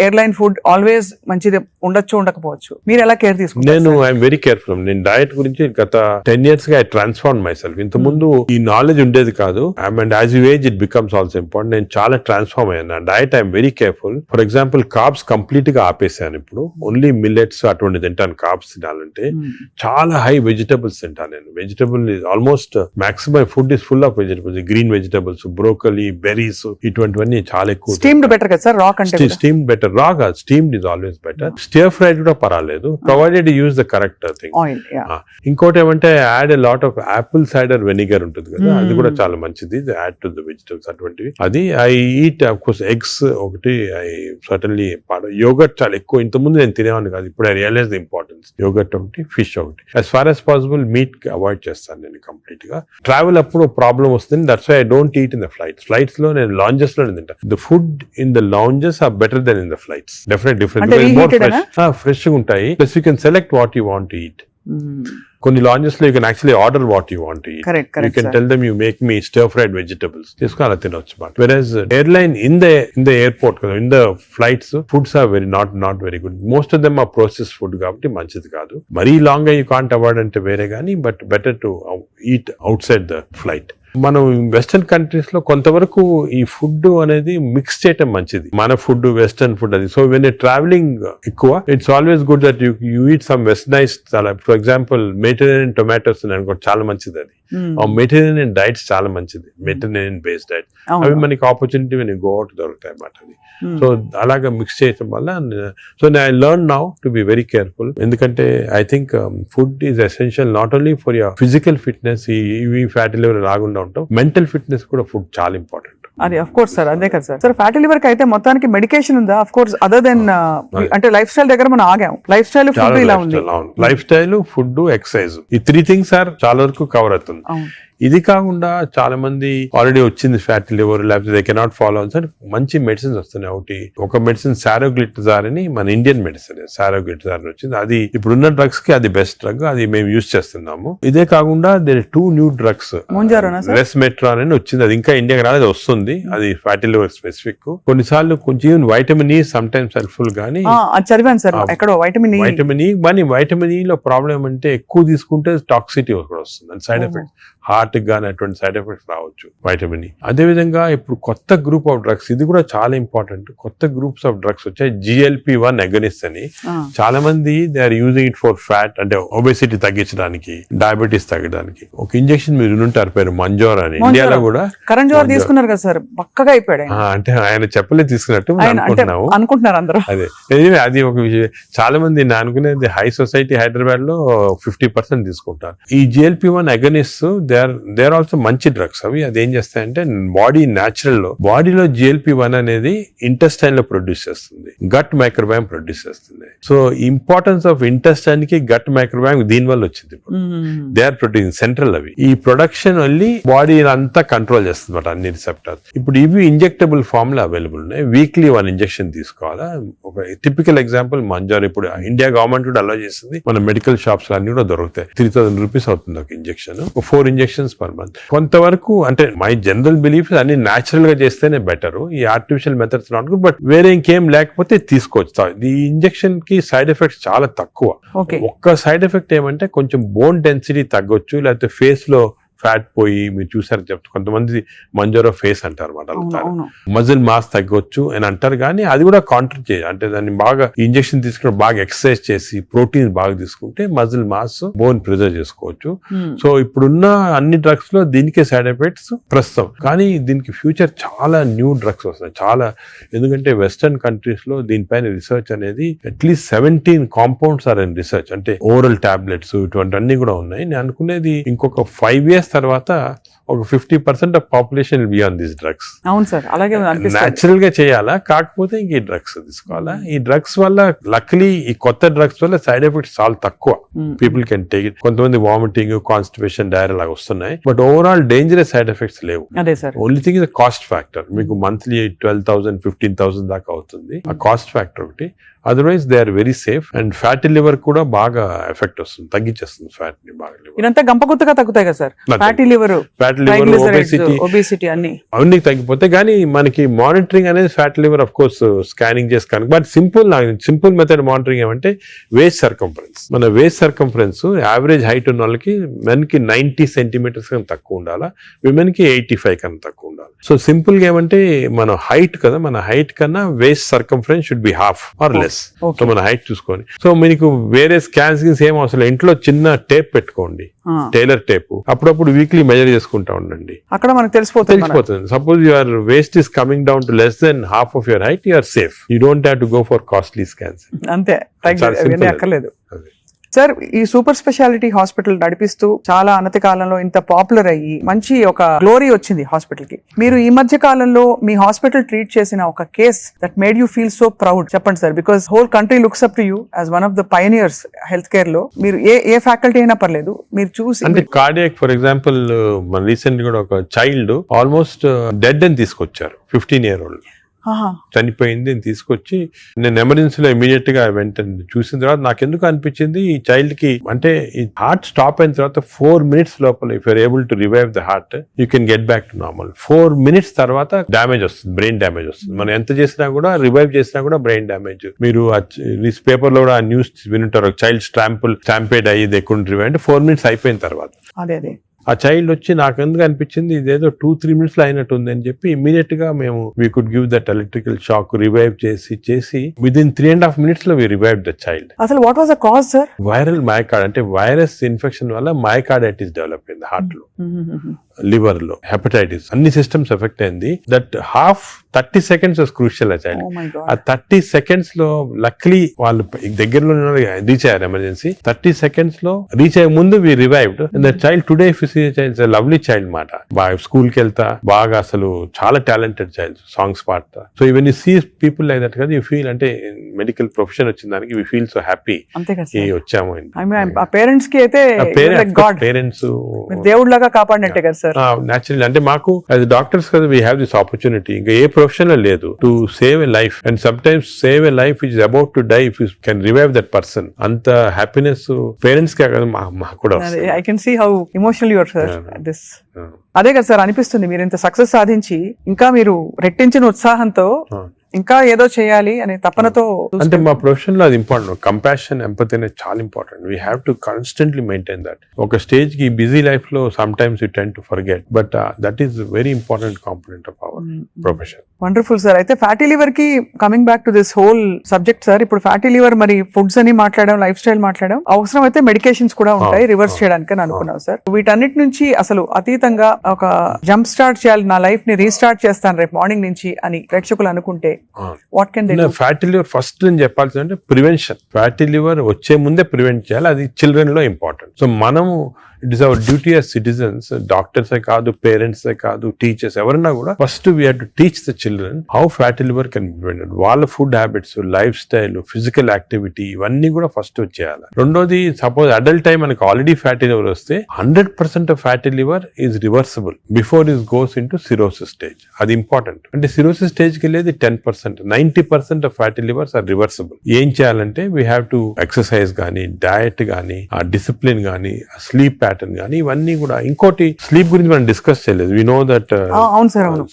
ఎయిర్లైన్ ఫుడ్ ఆల్వేస్ మంచిది ఉండొచ్చు, ఉండకపోవచ్చు. మీరు ఎలా కేర్ తీసుకుంటారు? నేను ఐఎమ్ వెరీ కేర్ఫుల్. నేను డయట్ గురించి గత 10 years గా ఐ ట్రాన్స్ఫార్మ్ మై సెల్ఫ్. ఇంత ముందు ఈ నాలెడ్జ్ ఉండేది కాదు. And as you age it becomes also important. నేను చాలా ట్రాన్స్ఫార్మ్ అయ్యాను. Diet I'm very careful. For example carbs complete గా ఆపేసాను. ఇప్పుడు ఓన్లీ మిల్లెట్స్ అటువంటి తింటాను. కార్బ్స్ తినాలంటే చాలా హై వెజిటబుల్స్ తింటాను నేను. Vegetable almost maximum food is full of vegetables. Green vegetables, broccoli, berries ఇటువంటివన్నీ చాలా ఎక్కువ. స్టీమ్డ్ బెటర్ కదా సార్, రా కంటే స్టీమ్ బెటర్. రా కాదు, steamed is always better. Stir fried కూడా పర్వాలేదు, provided use the correct thing. Oil. ఇంకోటి ఏమంటే add a lot of Apple cider vinegar ఉంటుంది కదా, అది కూడా చాలా మంచిది. యాడ్ టు ద వెజిటబుల్స్ అటువంటివి. అది I eat of course eggs ఒకటి. ఐ సర్టన్లీ యోగర్ట్ చాలా ఎక్కువ. ఇంతకుముందు నేను తినేవాడిని కాదు, ఇప్పుడు I realise the importance. Yoghurt ఒకటి, ఫిష్ ఒకటి. As far as possible meat avoid చేస్తాను నేను కంప్లీట్ గా. ట్రావెల్ అప్పుడు ప్రాబ్లం వస్తుంది. That's why I don't eat in the flights. Flights లో నేను లాంజెస్ లో తింటాను. The food in the lounges are better than in the flights. Definite fresh గా ఉంటాయి. Plus you can select what you want to eat. కొన్ని lounges లో you can actually order what you want to eat. You can tell them you make me stir fried vegetables తీసుకుని అలా తినొచ్చు. But various airline in the airport కదా, in the flights foods are not very good. Most of them are process food కాబట్టి మంచిది కాదు. మరీ long గా you can't avoid అంటే వేరే కానీ, but better to eat out side the flight. మనం వెస్టర్న్ కంట్రీస్ లో కొంతవరకు ఈ ఫుడ్ అనేది మిక్స్ చేయటం మంచిది. మన ఫుడ్ వెస్టర్న్ ఫుడ్ అది. సో వెన్ ట్రావెలింగ్ ఎక్కువ, it's always good that you eat some westernise. For example Mediterranean tomatoes అనుకో, చాలా మంచిది అది. మెడిటరేనియన్ డైట్స్ చాలా మంచిది. మెడిటరేనియన్ బేస్డ్ డైట్ అవి మనకి opportunity when you go out దొరుకుతాయి అన్నమాట. అది సో అలాగా మిక్స్ చేయటం వల్ల. So I learn now to be very careful. ఎందుకంటే I think food is essential not only for your physical fitness, ఈ ఫ్యాటీ లివర్ రాకుండా ఉంటాం, మెంటల్ ఫిట్నెస్ కూడా ఫుడ్ చాలా ఇంపార్టెంట్. అది అఫ్ కోర్స్ సార్, అదే కదా సార్. సార్ ఫ్యాటీ లివర్ కి అయితే మొత్తానికి మెడికేషన్ ఉందా? అఫ్ కోర్స్ అదర్ దెన్ అంటే లైఫ్ స్టైల్ దగ్గర మనం ఆగాం. లైఫ్ స్టైల్ ఫుడ్ ఇలా ఉంది. లైఫ్ స్టైల్, ఫుడ్, ఎక్సర్సైజ్, ఈ 3 things సార్ చాలా వరకు కవర్ అవుతుంది. ఇది కాకుండా చాలా మంది ఆల్రెడీ వచ్చింది ఫ్యాటీ లివర్, లేకపోతే దే కెనాట్ ఫాలో అని మంచి మెడిసిన్స్ వస్తున్నాయి. ఒక మెడిసిన్ సారోగ్లిటజార్ అని, మన ఇండియన్ మెడిసిన్ సారోగ్లిటజార్ అని వచ్చింది. అది ఇప్పుడున్న డ్రగ్స్ కి అది బెస్ట్ డ్రగ్. అది మేము యూజ్ చేస్తున్నాము. ఇదే కాకుండా దేర్ 2 new drugs. రెస్మెట్రాన్ అని వచ్చింది. అది ఇంకా ఇండియాకి రాలేదు, వస్తుంది. అది ఫ్యాటీ లివర్ స్పెసిఫిక్. కొన్నిసార్లు కొంచెం vitamin E some times helpful గానీ, చదివాను సార్ ఎక్కడో వైటమిన్ ఈ లో ప్రాబ్లం అంటే ఎక్కువ తీసుకుంటే టాక్సిటీ కూడా వస్తుంది. సైడ్ ఎఫెక్ట్స్ హార్ట్ గానీ అటువంటి సైడ్ ఎఫెక్ట్స్ రావచ్చు వైటమిన్ ఈ. అదేవిధంగా ఇప్పుడు కొత్త గ్రూప్ ఆఫ్ డ్రగ్స్, ఇది కూడా చాలా ఇంపార్టెంట్. కొత్త గ్రూప్స్ ఆఫ్ డ్రగ్స్ వచ్చాయి. GLP-1 అగనిస్ట్ అని. చాలా మంది they are using it for fat, అంటే ఒబెసిటీ తగ్గించడానికి, డయాబెటీస్ తగ్గడానికి. ఒక ఇంజెక్షన్ మీరు వినుంటారు, పేరు మంజోర్ అని. ఇండియాలో కూడా కరణ్ జోహర్ తీసుకున్నారు కదా సార్, పక్కగా అయిపోయాడు. అంటే ఆయన చెప్పలే తీసుకున్నట్టు అనుకుంటున్నారు అందరూ. అదే అది ఒక విషయం. చాలా మంది నేను అనుకునేది హై సొసైటీ హైదరాబాద్ లో 50% తీసుకుంటారు ఈ GLP-1 agonist. They are also మంచి డ్రగ్స్. అవి అది ఏం చేస్తాయంటే బాడీ న్యాచురల్ లో, బాడీలో GLP-1 అనేది ఇంటెస్టైన్ లో ప్రొడ్యూస్ చేస్తుంది, గట్ మైక్రోబయామ్ ప్రొడ్యూస్ చేస్తుంది. సో ఇంపార్టెన్స్ ఆఫ్ ఇంటెస్టైన్ కి గట్ మైక్రోబయామ్ దీని వల్ల వచ్చింది. They are producing central. అవి ఈ ప్రొడక్షన్ వల్లి బాడీ అంతా కంట్రోల్ చేస్తుంది అన్నమాట, అన్ని రిసెప్టర్స్. ఇప్పుడు ఇవి ఇంజెక్టబుల్ ఫామ్ లో అవైలబుల్ ఉన్నాయి. వీక్లీ 1 ఇంజెక్షన్ తీసుకోవాలా. ఒక టిపికల్ ఎగ్జాంపుల్ మంజార్. ఇప్పుడు ఇండియా గవర్నమెంట్ కూడా అలో చేస్తుంది. మన మెడికల్ షాప్స్ అన్ని కూడా దొరుకుతాయి. 3000 రూపీస్ అవుతుంది ఒక ఇంజెక్షన్. 4 injections per month. కొంతవరకు అంటే మై జనరల్ బిలీఫ్ అన్ని న్యాచురల్ గా చేస్తేనే బెటర్. ఈ artificial methods not good. But వేరే ఇంకేం లేకపోతే తీసుకోవచ్చు. ఈ ఇంజెక్షన్ కి సైడ్ ఎఫెక్ట్స్ చాలా తక్కువ. ఒక్క సైడ్ ఎఫెక్ట్ ఏమంటే కొంచెం బోన్ డెన్సిటీ తగ్గొచ్చు, లేకపోతే ఫేస్ లో ఫ్యాట్ పోయి, మీరు చూసారు చెప్తారు కొంతమంది మంజోరో ఫేస్ అంటారు అన్నమాట, మజిల్ మాస్ తగ్గొచ్చు అని అంటారు. కానీ అది కూడా కాంట్రీ చేయాలి. అంటే దాన్ని బాగా ఇంజెక్షన్ తీసుకుని బాగా ఎక్సర్సైజ్ చేసి ప్రోటీన్ బాగా తీసుకుంటే మజిల్ మాస్, బోన్ ప్రిజర్వ్ చేసుకోవచ్చు. సో ఇప్పుడున్న అన్ని డ్రగ్స్ లో దీనికే సైడ్ ఎఫెక్ట్స్ ప్రస్తుతం. కానీ దీనికి ఫ్యూచర్ చాలా న్యూ డ్రగ్స్ వస్తాయి చాలా. ఎందుకంటే వెస్టర్న్ కంట్రీస్ లో దీనిపైన రీసెర్చ్ అనేది at least 17 compounds are in research. అంటే ఓరల్ టాబ్లెట్స్ ఇటువంటి అన్ని కూడా ఉన్నాయి. నేను అనుకునేది ఇంకొక 5 years తర్వాత ఒక 50% of population will be on these drugs. అవును సార్, అలాగే న్యాచురల్ గా చేయాలా, కాకపోతే ఇంక ఈ డ్రగ్స్ తీసుకోవాలా. ఈ డ్రగ్స్ వల్ల లక్లీ ఈ కొత్త డ్రగ్స్ వల్ల సైడ్ ఎఫెక్ట్స్ చాలా తక్కువ. People can take it. కొంతమంది వామిటింగ్, కాన్స్టిపేషన్, డైరియా లాగా వస్తున్నాయి. But overall dangerous side effects లేవు. Only thing is cost factor. మీకు మంత్లీ 12,000 15,000 దాకా అవుతుంది. ఆ కాస్ట్ ఫ్యాక్టర్ ఒకటి. Otherwise they are very safe. And fatty liver కూడా బాగా ఎఫెక్ట్ వస్తుంది, తగ్గించేస్తుంది ఫ్యాట్ ని బాగా. ఇదంతా గంపగుత్తగా తగ్గుతాయి కదా sir fatty liver. Fat liver, obesity అవన్నీ తగ్గిపోతాయి. కానీ మనకి మానిటరింగ్ అనేది fat liver of course scanning చేసి కనుక, బట్ సింపుల్ మెథడ్ మానిటరింగ్ ఏమంటే వేస్ట్ సర్కంఫరెన్స్. మన వేస్ట్ సర్కంఫరెన్స్ యావరేజ్ హైట్ ఉన్న వాళ్ళకి మెన్కి 90 సెంటీమీటర్స్ కన్నా తక్కువ ఉండాలా, విమెన్ కి 85 కన్నా తక్కువ ఉండాలి. సో సింపుల్ గా ఏమంటే మన హైట్ కదా, మన హైట్ కన్నా waist circumference should be half or less. So మన హైట్ చూసుకొని, సో మీకు వేరే స్కాన్స్ ఏం అవసరం, ఇంట్లో చిన్న టేప్ పెట్టుకోండి, టైలర్ టేప్, అప్పుడప్పుడు వీక్లీ మెజర్ చేసుకుంటా ఉండండి, అక్కడ మనకు తెలిసిపోతుంది. Suppose your waist is coming down to less than half of your height, you're safe. You don't have to go for costly scans. అంతే, అక్కర్లేదు. సార్, ఈ సూపర్ స్పెషాలిటీ హాస్పిటల్ నడిపిస్తూ చాలా అనతి కాలంలో ఇంత పాపులర్ అయ్యి మంచి ఒక గ్లోరీ వచ్చింది హాస్పిటల్ కి. మీరు ఈ మధ్య కాలంలో మీ హాస్పిటల్ ట్రీట్ చేసిన ఒక case that made you feel so proud చెప్పండి sir, because whole country looks up to you as one of the pioneers healthcare లో. మీరు ఏ ఫ్యాకల్టీ అయినా పర్లేదు, మీరు చూసి. అంటే కార్డియాక్ ఫర్ ఎగ్జాంపుల్, మన రీసెంట్ కూడా ఒక చైల్డ్ ఆల్మోస్ట్ డెడ్ అని తీసుకొచ్చారు, 15 year old చనిపోయింది అని తీసుకొచ్చి, నేను ఎమర్జెన్సీలో ఇమీడియట్ గా వెంటనే చూసిన తర్వాత నాకు ఎందుకు అనిపించింది, ఈ చైల్డ్ కి అంటే ఈ హార్ట్ స్టాప్ అయిన తర్వాత 4 minutes లోపల if you're able to revive the heart, you can get back to normal. 4 minutes తర్వాత డ్యామేజ్ వస్తుంది, బ్రెయిన్ డ్యామేజ్ వస్తుంది. మనం ఎంత చేసినా కూడా, రివైవ్ చేసినా కూడా బ్రెయిన్ డ్యామేజ్. మీరు పేపర్ లో కూడా ఆ న్యూస్ వినుంటారు, చైల్డ్ స్టాంపేడ్ అయ్యి దే కుడెంట్ రివైవ్ అంటే 4 minutes అయిపోయిన తర్వాత. అదే ఆ చైల్డ్ వచ్చి నాకు ఎందుకు అనిపించింది ఇదేదో 2-3 minutes లో అయినట్టు ఉంది అని చెప్పి ఇమీడియట్ గా మేము we could give that electrical shock, revive చేసి విదిన్ 3.5 minutes లో వి రివైవ్ ద చైల్డ్. అసలు what was the cause sir? Viral myocard, అంటే వైరస్ ఇన్ఫెక్షన్ వల్ల మయోకార్డైటిస్ డెవలప్ అయింది హార్ట్ లో, లివర్ లో, హెపటైటిస్, అన్ని సిస్టమ్స్ ఎఫెక్ట్ అయింది. దట్ 30 seconds వాస్ క్రూషియల్ ఆ చైల్డ్. ఆ 30 seconds లో లక్లీ వాళ్ళు దగ్గరలో రీచ్ అయ్యారు ఎమర్జెన్సీ. 30 seconds లో రీచ్ అయ్యే ముందు we revived. And that child today if you see child lovely child మాట, బాగా స్కూల్ కి వెళ్తా, బాగా అసలు చాలా టాలెంటెడ్ చైల్డ్, సాంగ్స్ పాడతా. So even you see people like that కదా, యూ ఫీల్ అంటే మెడికల్ ప్రొఫెషన్ వచ్చిన దానికి వి ఫీల్ సో హ్యాపీ వచ్చాము. పేరెంట్స్ కి అయితే పేరెంట్స్ దేవుడిలాగా కాపాడినట్టే కదా సార్. న్యాచురల్ అంటే మాకు యాజ్ డాక్టర్స్ కదా వీ హ్యావ్ దిస్ ఆపర్చునిటీ. ఇంకా ఏ ప్రొఫెషన్ లో లేదు to save a life, and sometimes save a life which is about to die if you can revive that person. అంత happiness parents కే కదా మాకు కూడా. I can see how emotional you are sir this. అదే కదా sir అనిపిస్తుంది, మీరు ఇంత సక్సెస్ సాధించి ఇంకా మీరు రెట్టించిన ఉత్సాహంతో ఇంకా ఏదో చేయాలి అనే తపనతో. అంటే మా ప్రొఫెషన్ లో అది ఇంపార్టెంట్, కంపాషన్, ఎంపతి అనేది చాలా important. We have to constantly maintain that. ఒక స్టేజ్ కి బిజీ లైఫ్ లో some times you tend to forget, but that is very important component of our profession. Wonderful sir. అయితే fatty liver కి coming back to this whole subject sir, ఇప్పుడు fatty liver మరి foods అని మాట్లాడడం, life style మాట్లాడడం, అవసరం అయితే medications కూడా ఉంటాయి రివర్స్ చేయడానికి అని అనుకున్నాం సార్. వీటన్నిటి నుంచి అసలు అతీతంగా ఒక జంప్ స్టార్ట్ చేయాలి, నా లైఫ్ ని రీస్టార్ట్ చేస్తాను రేపు మార్నింగ్ నుంచి అని ప్రేక్షకులు అనుకుంటే what can they? Fatty liver first నేను చెప్పాల్సింది అంటే ప్రివెన్షన్. ఫ్యాటీ లివర్ వచ్చే ముందే ప్రివెంట్ చేయాలి, అది చిల్డ్రన్ లో ఇంపార్టెంట్. సో మనము it is our duty as citizens, డాక్టర్సే కాదు, పేరెంట్సే కాదు, టీచర్స్ ఎవరన్నా కూడా first we have to teach the children how fatty liver can be prevented. వాళ్ళ food habits, lifestyle, physical activity ఇవన్నీ కూడా ఫస్ట్ వచ్చేయాలి. రెండోది, సపోజ్ అడల్ట్ టైం మనకి ఆల్రెడీ ఫ్యాటీ లివర్ వస్తే 100% of fatty liver is reversible before is goes in to cirrhosis stage. అది important. అంటే cirrhosis stage కి వెళ్ళేది 10%, 90% of fatty livers are reversible. ఏం చేయాలంటే వీ హ్యావ్ టు ఎక్సర్సైజ్ గానీ, డయట్ గానీ, ఆ డిసిప్లిన్ గానీ, స్లీప్ ప్యాటర్న్ కానీ, ఇవన్నీ కూడా. ఇంకోటి, స్లీప్ గురించి మనం డిస్కస్ చేయలేదు. వి నో దట్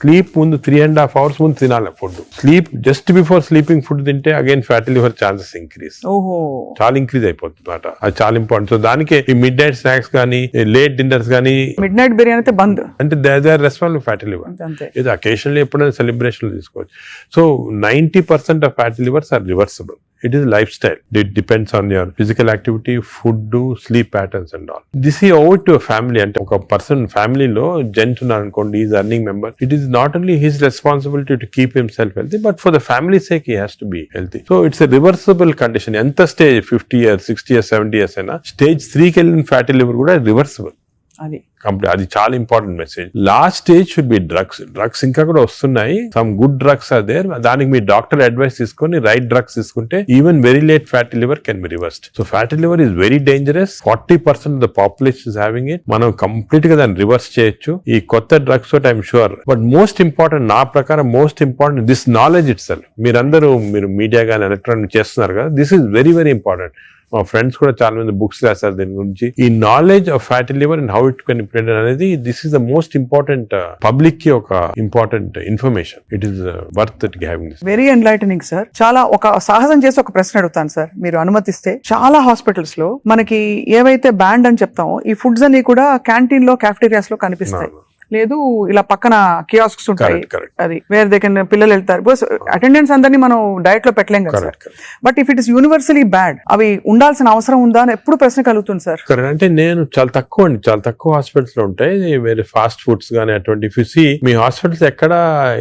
స్లీప్ ముందు 3.5 hours ముందు తినాలి food. Sleep just before sleeping food తింటే again fatty liver chances increase, చాలా ఇంక్రీజ్ అయిపోతుంది అన్నమాట. అది చాలా ఇంపార్టెంట్. సో దానికి ఈ మిడ్ నైట్ స్నాక్స్ కానీ, లేట్ డిన్నర్స్ కానీ, మిడ్ నైట్ బిర్యానీ అయితే బంద్, అంటే they are responsible fatty liver. ఇది అకేషనల్లీ ఎప్పుడైనా సెలబ్రేషన్ తీసుకోవచ్చు. So 90% of fatty livers are reversible. It is lifestyle. It depends on your physical activity, food, sleep patterns and all. This is over to a family. And a person family lo gent unnarukondi, he is earning member. It is not only his responsibility to keep himself healthy, but for the family's sake he has to be healthy. So it's a reversible condition. Enta stage 50 years, 60 years, 70 years aina stage 3 ki ellin fatty liver kuda reversible. అది చాలా important message. Last stage should be drugs ఇంకా కూడా వస్తున్నాయి. Some good drugs are there. దానికి మీ doctor advice తీసుకొని right drugs తీసుకుంటే even very late fatty liver can be reversed. So fatty liver is very dangerous. 40% of the population is having it. మనం complete గా దాన్ని రివర్స్ చేయొచ్చు ఈ కొత్త డ్రగ్స్ తోటి, I'm sure. But most important, నా ప్రకారం most important this knowledge it self. మీరు మీడియా గానీ ఎలక్ట్రానిక్ చేస్తున్నారు కదా, this is very very important. మా ఫ్రెండ్స్ కూడా చాలా మంది బుక్స్ రాస్తారు దీని గురించి. ఈ knowledge of fatty liver and how it can implement అనేది this is the most important public కి ఒక important information. It is worth it having this. Very enlightening sir. చాలా ఒక సాహసం చేసి ఒక ప్రశ్న అడుగుతాను సార్, మీరు అనుమతిస్తే. చాలా హాస్పిటల్స్ లో మనకి ఏవైతే బ్యాండ్ అని చెప్తామో ఈ ఫుడ్స్ అన్ని కూడా క్యాంటీన్ లో క్యాఫ్టీరియాస్ లో కనిపిస్తాయి. లేదు ఇలా పక్కన కియాస్క్స్ ఉంటాయి, అది వేరే దగ్గర పిల్లలు వెళ్తారు. అటెండెన్స్ అందరినీ మనం డైట్ లో పెట్టలేం కదా sir. But if it is universally bad, అవి ఉండాల్సిన అవసరం ఉందా అని ఎప్పుడు ప్రశ్న కలుగుతుంది సార్. అంటే నేను చాలా తక్కువ హాస్పిటల్స్ లో ఉంటాయి వేరే ఫాస్ట్ ఫుడ్స్ గానీ అటువంటి. మీ హాస్పిటల్స్ ఎక్కడ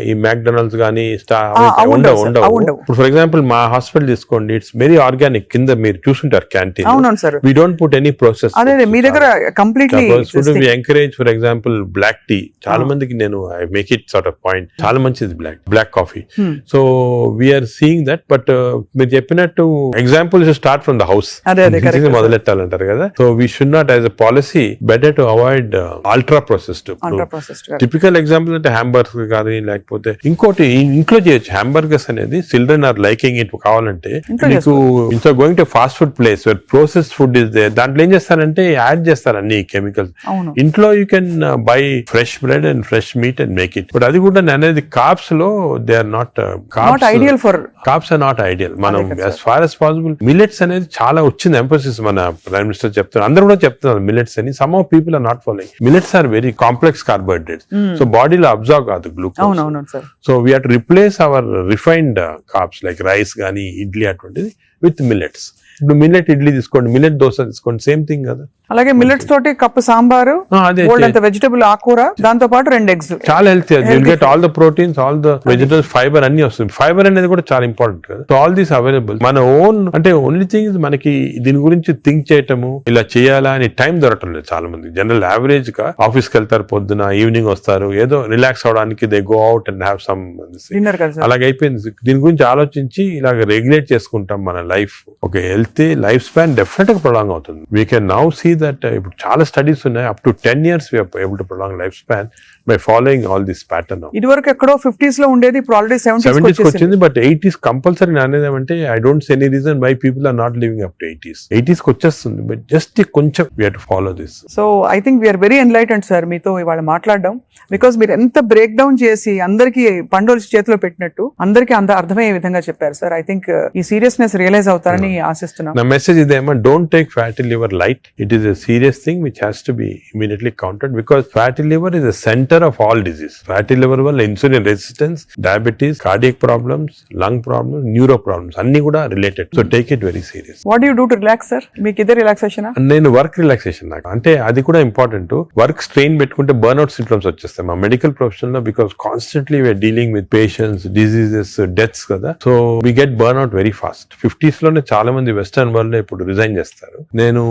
ఈ మ్యాక్డొనాల్డ్స్ గానీ ఉండవు. ఇప్పుడు ఫర్ ఎగ్జాంపుల్ మా హాస్పిటల్ తీసుకోండి, ఇట్స్ వెరీ ఆర్గానిక్. కింద మీరు చూసుంటారు క్యాంటీన్. అవునవును sir. We don't put any process. అదే మీ దగ్గర completely encourage. For example black tea, చాలా మందికి నేను I make it sort of point, చాలా మంచిది black coffee. So we are seeing that. But మీరు చెప్పినట్టు example start from the house మొదలెట్టాలంటారు కదా. So we should not as a policy better to avoid ultra processed. Typical example అంటే hamburgers కానీ, లేకపోతే ఇంకోటి ఇంట్లో చేయొచ్చు. హ్యాంబర్గర్స్ అనేది చిల్డ్రన్ ఆర్ లైకింగ్ ఇట్. కావాలంటే మీకు ఇంట్లో going to fast food place where processed food is there, దాంట్లో ఏం చేస్తారంటే యాడ్ చేస్తారు అన్ని కెమికల్స్. ఇంట్లో you can buy fresh bread and fresh meat and make it. But అది కూడా అనేది కార్బ్స్ లో they are not ideal for carbs are not ideal. మనం as far as possible millets అనేది చాలా వచ్చింది ఎంఫోసిస్. మన ప్రైమ్ మినిస్టర్ చెప్తున్నారు, అందరూ కూడా చెప్తున్నారు మిల్లెట్స్ అని. Some of people are not following. Millets are very complex carbohydrates, so బాడీలో అబ్జర్వ్ కాదు glucose. So we have to replace our refined carbs like rice గానీ ఇడ్లీ అటువంటిది విత్ మిల్లెట్స్. ఇప్పుడు మిల్లెట్ ఇడ్లీ తీసుకోండి, మిల్లెట్ దోశ తీసుకోండి, సేమ్ థింగ్ కదా. అలాగే మిల్లెట్స్ తోటి కప్పు సాంబారు, వెజిటబుల్ ఆకుకూర, దాంతో పాటు 2 eggs, చాలా healthy. You'll get all the proteins, all the vegetables, fibre అన్ని వస్తుంది. ఫైబర్ అనేది కూడా చాలా ఇంపార్టెంట్ కదా. So all these available. మన ఓన్ అంటే ఓన్లీ థింగ్ మనకి దీని గురించి థింక్ చేయటము, ఇలా చేయాలా అని టైం దొరకటం లేదు చాలా మంది. జనరల్ యావరేజ్ గా ఆఫీస్ కి వెళ్తారు, పొద్దున ఈవినింగ్ వస్తారు, ఏదో రిలాక్స్ అవడానికి they go out and have some dinner. అలాగే అయిపోయింది. దీని గురించి ఆలోచించి ఇలాగ రెగ్యులేట్ చేసుకుంటాం మన లైఫ్. ఒక హెల్తీ లైఫ్ స్పాన్ డెఫినెట్ గా ప్రొలాంగ్ అవుతుంది. We can now see that ఇప్పుడు చాలా స్టడీస్ ఉన్నాయి, up to 10 years we are able to prolong life span by following all this pattern. ఇది వరకు ఎక్కడో 50s లో ఉండేది, ఇప్పుడు ఆల్రెడీ 70s కి వచ్చింది. బట్ 80s కంపల్సరీ అనేది ఏమంటే I don't see any reason why people are not living up to 80s కి వచ్చేస్తుంది. బట్ జస్ట్ కొంచెం we have to follow this. So I think we're very enlightened sir మీతో ఇవాళ మాట్లాడడం. బికాస్ మీరు ఎంత బ్రేక్ డౌన్ చేసి అందరికి పండోలు చేతిలో పెట్టినట్టు అందరికి అంత అర్థమయ్యే విధంగా చెప్పారు సార్. ఐ థింక్ ఈ సీరియస్నెస్ రియలైజ్ అవుతారని ఆశిస్తున్నాం. నా మెసేజ్ ఇదేమో, don't take fatty liver light. It is a serious thing which has to be immediately counted, because fatty liver is the center of all disease. Fatty liver వల్ల insulin resistance, diabetes, cardiac problems, lung problems, neuro problems అన్ని కూడా related. So take it very serious. What you do to relax sir? మీకు ఇదే relaxation? నేను work relaxation. నాకు అంటే అది కూడా ఇంపార్టెంట్. వర్క్ స్ట్రెయిన్ పెట్టుకుంటే బర్న్అవుట్ సింప్టమ్స్ వచ్చేస్తాయి మా మెడికల్ ప్రొఫెషన్ లో. Because constantly we are dealing with patients, diseases, deaths కదా. So we get burnout very fast. 50s లోనే చాలా మంది వెస్టర్న్ వరల్డ్ లో ఇప్పుడు రిజైన్ చేస్తారు. నేను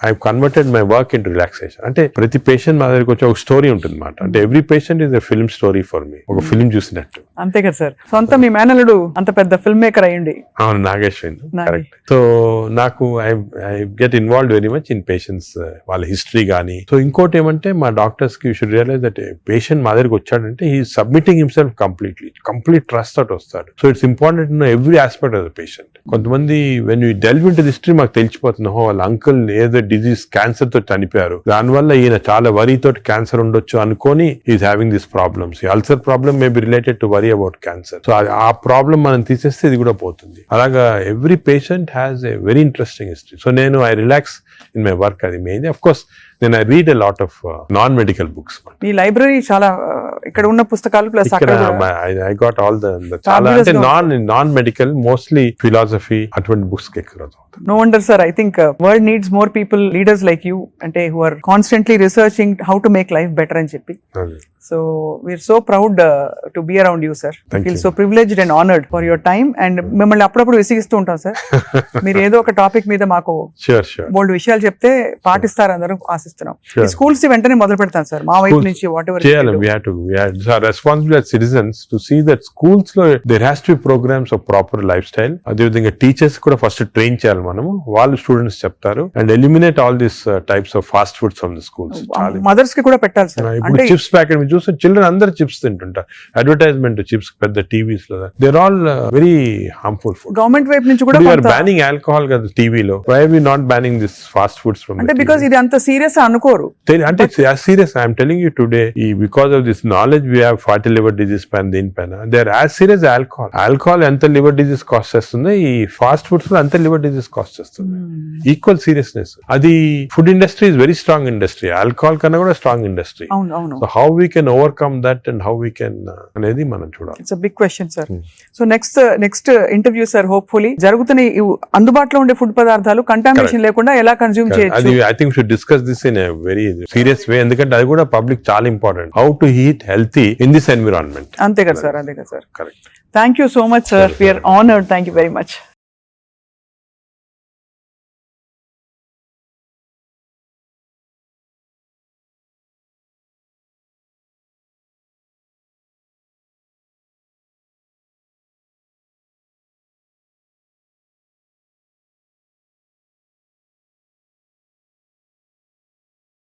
I converted my work into relaxation. అంటే ప్రతి పేషెంట్ మా దగ్గరికి వచ్చి ఒక స్టోరీ ఉంటుంది అన్నమాట. అంటే every patient is a film story for me. ఒక ఫిల్మ్ చూసినట్టు. అంతే కదా సార్. సొంత మీ మేనల్లుడు అంత పెద్ద ఫిల్మ్ మేకర్ అయ్యండి. అవును, నాగేశ్వరి. కరెక్ట్. సో నాకు I get involved very much in patients, వాళ్ళ హిస్టరీ గానీ. సో ఇంకోటి ఏమంటే మా డాక్టర్స్ కి you should realize that patient మా దగ్గరికి వచ్చాడంటే he submitting himself complete trust తోటి వస్తాడు. So it's important to know every aspect of the patient. కొంతమంది when you delve into the history మాకు తెలిసిపోతుంది, వాళ్ళ అంకుల్ ఏదో డిజీజ్ క్యాన్సర్ తో చనిపోయారు, దానివల్ల ఈయన చాలా వరీ తోటి క్యాన్సర్ ఉండొచ్చు అనుకొని is having this problems. Ulcer problem may be related to worry about cancer. So ఆ ప్రాబ్లమ్ మనం తీసేస్తే ఇది కూడా పోతుంది. అలాగా every patient has a very interesting history. So నేను I relax in my work. అది మెయిన్. ఆఫ్ కోర్స్ నేను I read a lot of non medical books. ఈ లైబ్రరీ చాలా ఇక్కడ ఉన్న పుస్తకాలు plus I got all the చాలా అంటే నాన్ మెడికల్, మోస్ట్లీ ఫిలాసఫీ అటువంటి బుక్స్ ఎక్కువ. No wonder sir, I think world needs more people, leaders like you, ante who are constantly researching how to make life better అని చెప్పి. So we're so proud to be around you sir. I feel so privileged and honored for your time, and మిమ్మల్ని అప్పుడప్పుడు విసిగిస్తూ ఉంటాం sir. మీరు ఏదో ఒక topic మీద మాకు బోల్డ్ విషయాలు చెప్తే పాటిస్తారు అందరూ ఆశిస్తున్నాం. ఈ స్కూల్స్ వెంటనే మొదలు పెడతాను సార్ మా వైపు నుంచి. What ever we are responsible as citizens to see that schools లో there has to be programs of proper lifestyle. అదే విధంగా టీచర్స్ కూడా ఫస్ట్ ట్రైన్ చేయాలి. మనము వాళ్ళు స్టూడెంట్స్ చెప్తారు and eliminate all this types of fast foods from the schools. Mothers కి కూడా పెట్టాలి సార్. ఇప్పుడు చిప్స్ ప్యాకెట్ మీరు చూస్తే చిల్డ్రన్ అందరు చిప్స్ తింటుంటారు. అడ్వర్టైజ్మెంట్ చిప్స్ పెద్ద టీవీస్ లో there all very harmful food. Government వైపు నుంచి కూడా బ్యానింగ్ ఆల్కహాల్ కదా టీవీలో. Why we not banning this fast foods from అంటే బికాస్ ఇది అంత సీరియస్ అనుకోరు. అంటే serious I'm telling you today because of this knowledge we have fatty liver disease పైన దీనిపైన they are as serious alcohol. Alcohol ఎంత లివర్ డిజీస్ కాస్ట్ చేస్తుంది, ఈ ఫాస్ట్ ఫుడ్స్ లో అంత లివర్ డిజీస్ కాస్ట్ చేస్తుంది. Equal seriousness. అది food industry is very strong industry. Alcohol కన్నా కూడా strong industry. So how we can overcome that and how we can అనేది మనం చూడాలి. It's big question sir. So next interview sir hopefully జరుగుతున్న అందుబాటులో ఉండే ఫుడ్ పదార్థాలు కంటామినేషన్ లేకుండా ఎలా కన్జ్యూమ్ చేయొచ్చు. అది I think should discuss this in a very serious వే. ఎందుకంటే అది కూడా పబ్లిక్ చాలా important. How to eat healthy in this environment. అంతే కదా sir. Correct. Thank you so much, sir. We are honored. Thank you very much.